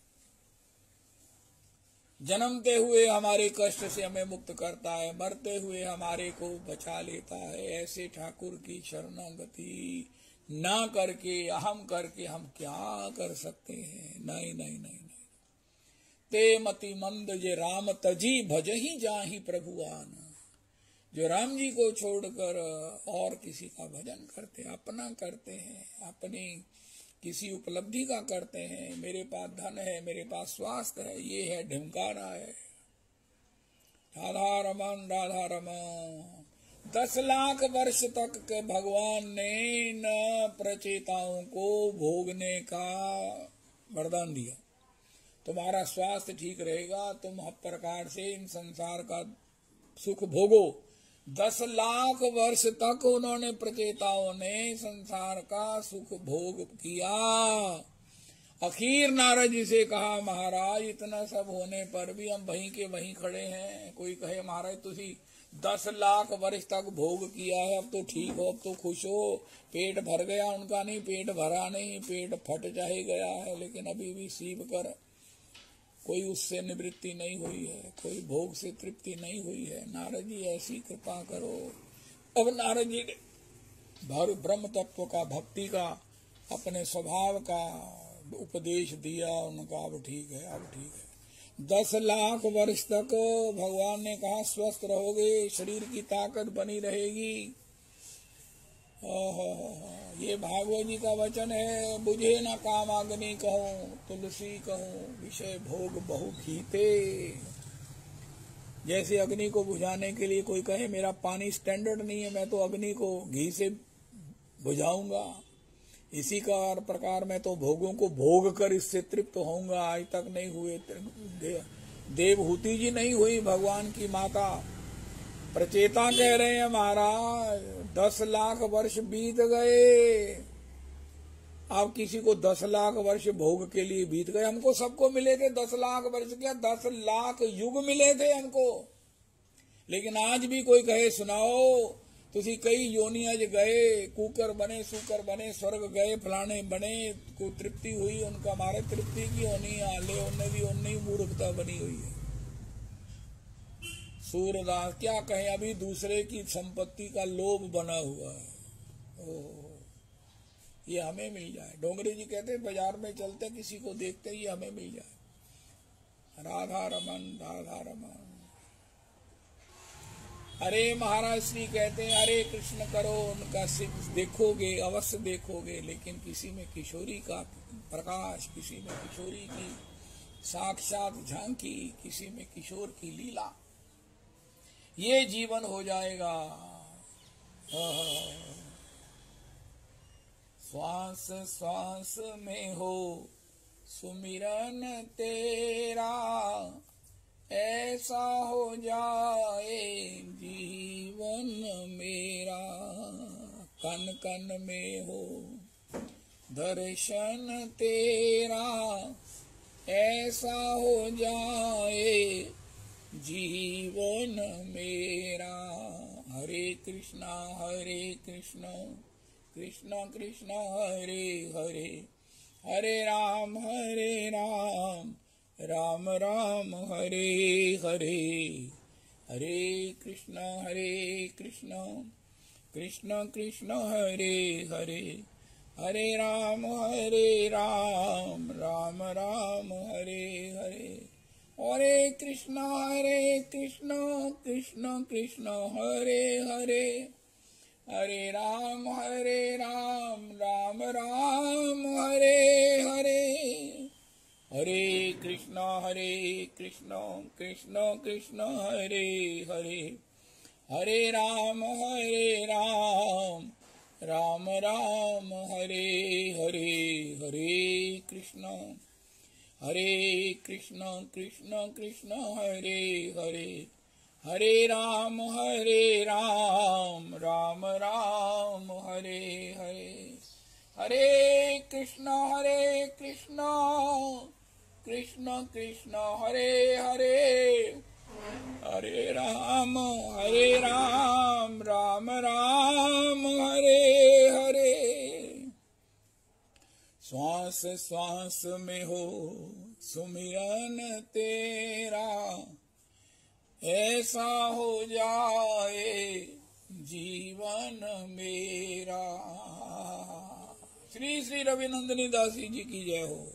जन्मते हुए हमारे कष्ट से हमें मुक्त करता है, मरते हुए हमारे को बचा लेता है। ऐसे ठाकुर की शरणागति ना करके, अहम करके हम क्या कर सकते हैं। नहीं नहीं नहीं नहीं। ते मति मंद जे राम तजी भजही जाहि प्रभुआन। जो राम जी को छोड़कर और किसी का भजन करते हैं, अपना करते हैं, अपनी किसी उपलब्धि का करते हैं, मेरे पास धन है, मेरे पास स्वास्थ्य है, ये है, ढिमकाना है। राधा रमन राधा रमन। 10 लाख वर्ष तक के भगवान ने न प्रचेताओं को भोगने का वरदान दिया। तुम्हारा स्वास्थ्य ठीक रहेगा, तुम हर प्रकार से इन संसार का सुख भोगो। 10 लाख वर्ष तक उन्होंने, प्रचेताओं ने संसार का सुख भोग किया। आखिर नारद जी से कहा महाराज इतना सब होने पर भी हम वहीं के वहीं खड़े हैं। कोई कहे महाराज तुसी 10 लाख वर्ष तक भोग किया है, अब तो ठीक हो, अब तो खुश हो, पेट भर गया। उनका नहीं, पेट भरा नहीं, पेट फट चाहे गया है, लेकिन अभी भी सीव कर कोई उससे निवृत्ति नहीं हुई है, कोई भोग से तृप्ति नहीं हुई है। नारद जी ऐसी कृपा करो। अब नारद जी ने ब्रह्म तत्व का, भक्ति का, अपने स्वभाव का उपदेश दिया। उनका अब ठीक है, अब ठीक है। 10 लाख वर्ष तक भगवान ने कहा स्वस्थ रहोगे, शरीर की ताकत बनी रहेगी। ये भागवत जी का वचन है। बुझे न काम अग्नि कहूँ, तुलसी कहूँ, विषय भोग बहु खीते। जैसे अग्नि को बुझाने के लिए कोई कहे मेरा पानी स्टैंडर्ड नहीं है, मैं तो अग्नि को घी से बुझाऊंगा, इसी का प्रकार मैं तो भोगों को भोग कर इससे तृप्त होऊंगा। आज तक नहीं हुए। देवहूति जी नहीं हुई, भगवान की माता प्रचेता कह रहे हैं महाराज 10 लाख वर्ष बीत गए। अब किसी को 10 लाख वर्ष भोग के लिए बीत गए। हमको सबको मिले थे 10 लाख वर्ष, क्या 10 लाख युग मिले थे हमको। लेकिन आज भी कोई कहे सुनाओ तुसी कई योनियां गए, कुकर बने, सूकर बने, स्वर्ग गए, फलाने बने, को तृप्ति हुई, उनका हमारे तृप्ति की होनी आले उन्हें भी उन्नी मूर्खता बनी हुई है। सूरदास क्या कहें, अभी दूसरे की संपत्ति का लोभ बना हुआ है। ये हमें मिल जाए। डोंगरे जी कहते हैं बाजार में चलते किसी को देखते ये हमें मिल जाए। राधा रमन राधा रमन। अरे महाराज श्री कहते हैं हरे कृष्ण करो, उनका सिद्ध देखोगे, अवश्य देखोगे, लेकिन किसी में किशोरी का प्रकाश, किसी में किशोरी की साक्षात झांकी, किसी में किशोर की लीला, ये जीवन हो जाएगा। श्वास श्वास में हो सुमिरन तेरा, ऐसा हो जाए जीवन मेरा। कन कन में हो दर्शन तेरा, ऐसा हो जाए जीवन मेरा। हरे कृष्णा कृष्ण कृष्ण हरे हरे, हरे राम राम राम हरे हरे। हरे कृष्ण कृष्ण कृष्ण हरे हरे, हरे राम राम राम हरे हरे। हरे कृष्ण कृष्ण कृष्ण हरे हरे, हरे राम राम राम हरे हरे। हरे कृष्ण कृष्ण कृष्ण हरे हरे, हरे राम राम राम हरे हरे। हरे कृष्ण कृष्ण कृष्ण हरे हरे, हरे राम राम राम हरे हरे। हरे कृष्ण कृष्ण कृष्ण हरे हरे, हरे राम राम राम हरे हरे। श्वास श्वास में हो सुमिरन तेरा, ऐसा हो जाए जीवन मेरा। श्री श्री रविनंदिनी दासी जी की जय हो।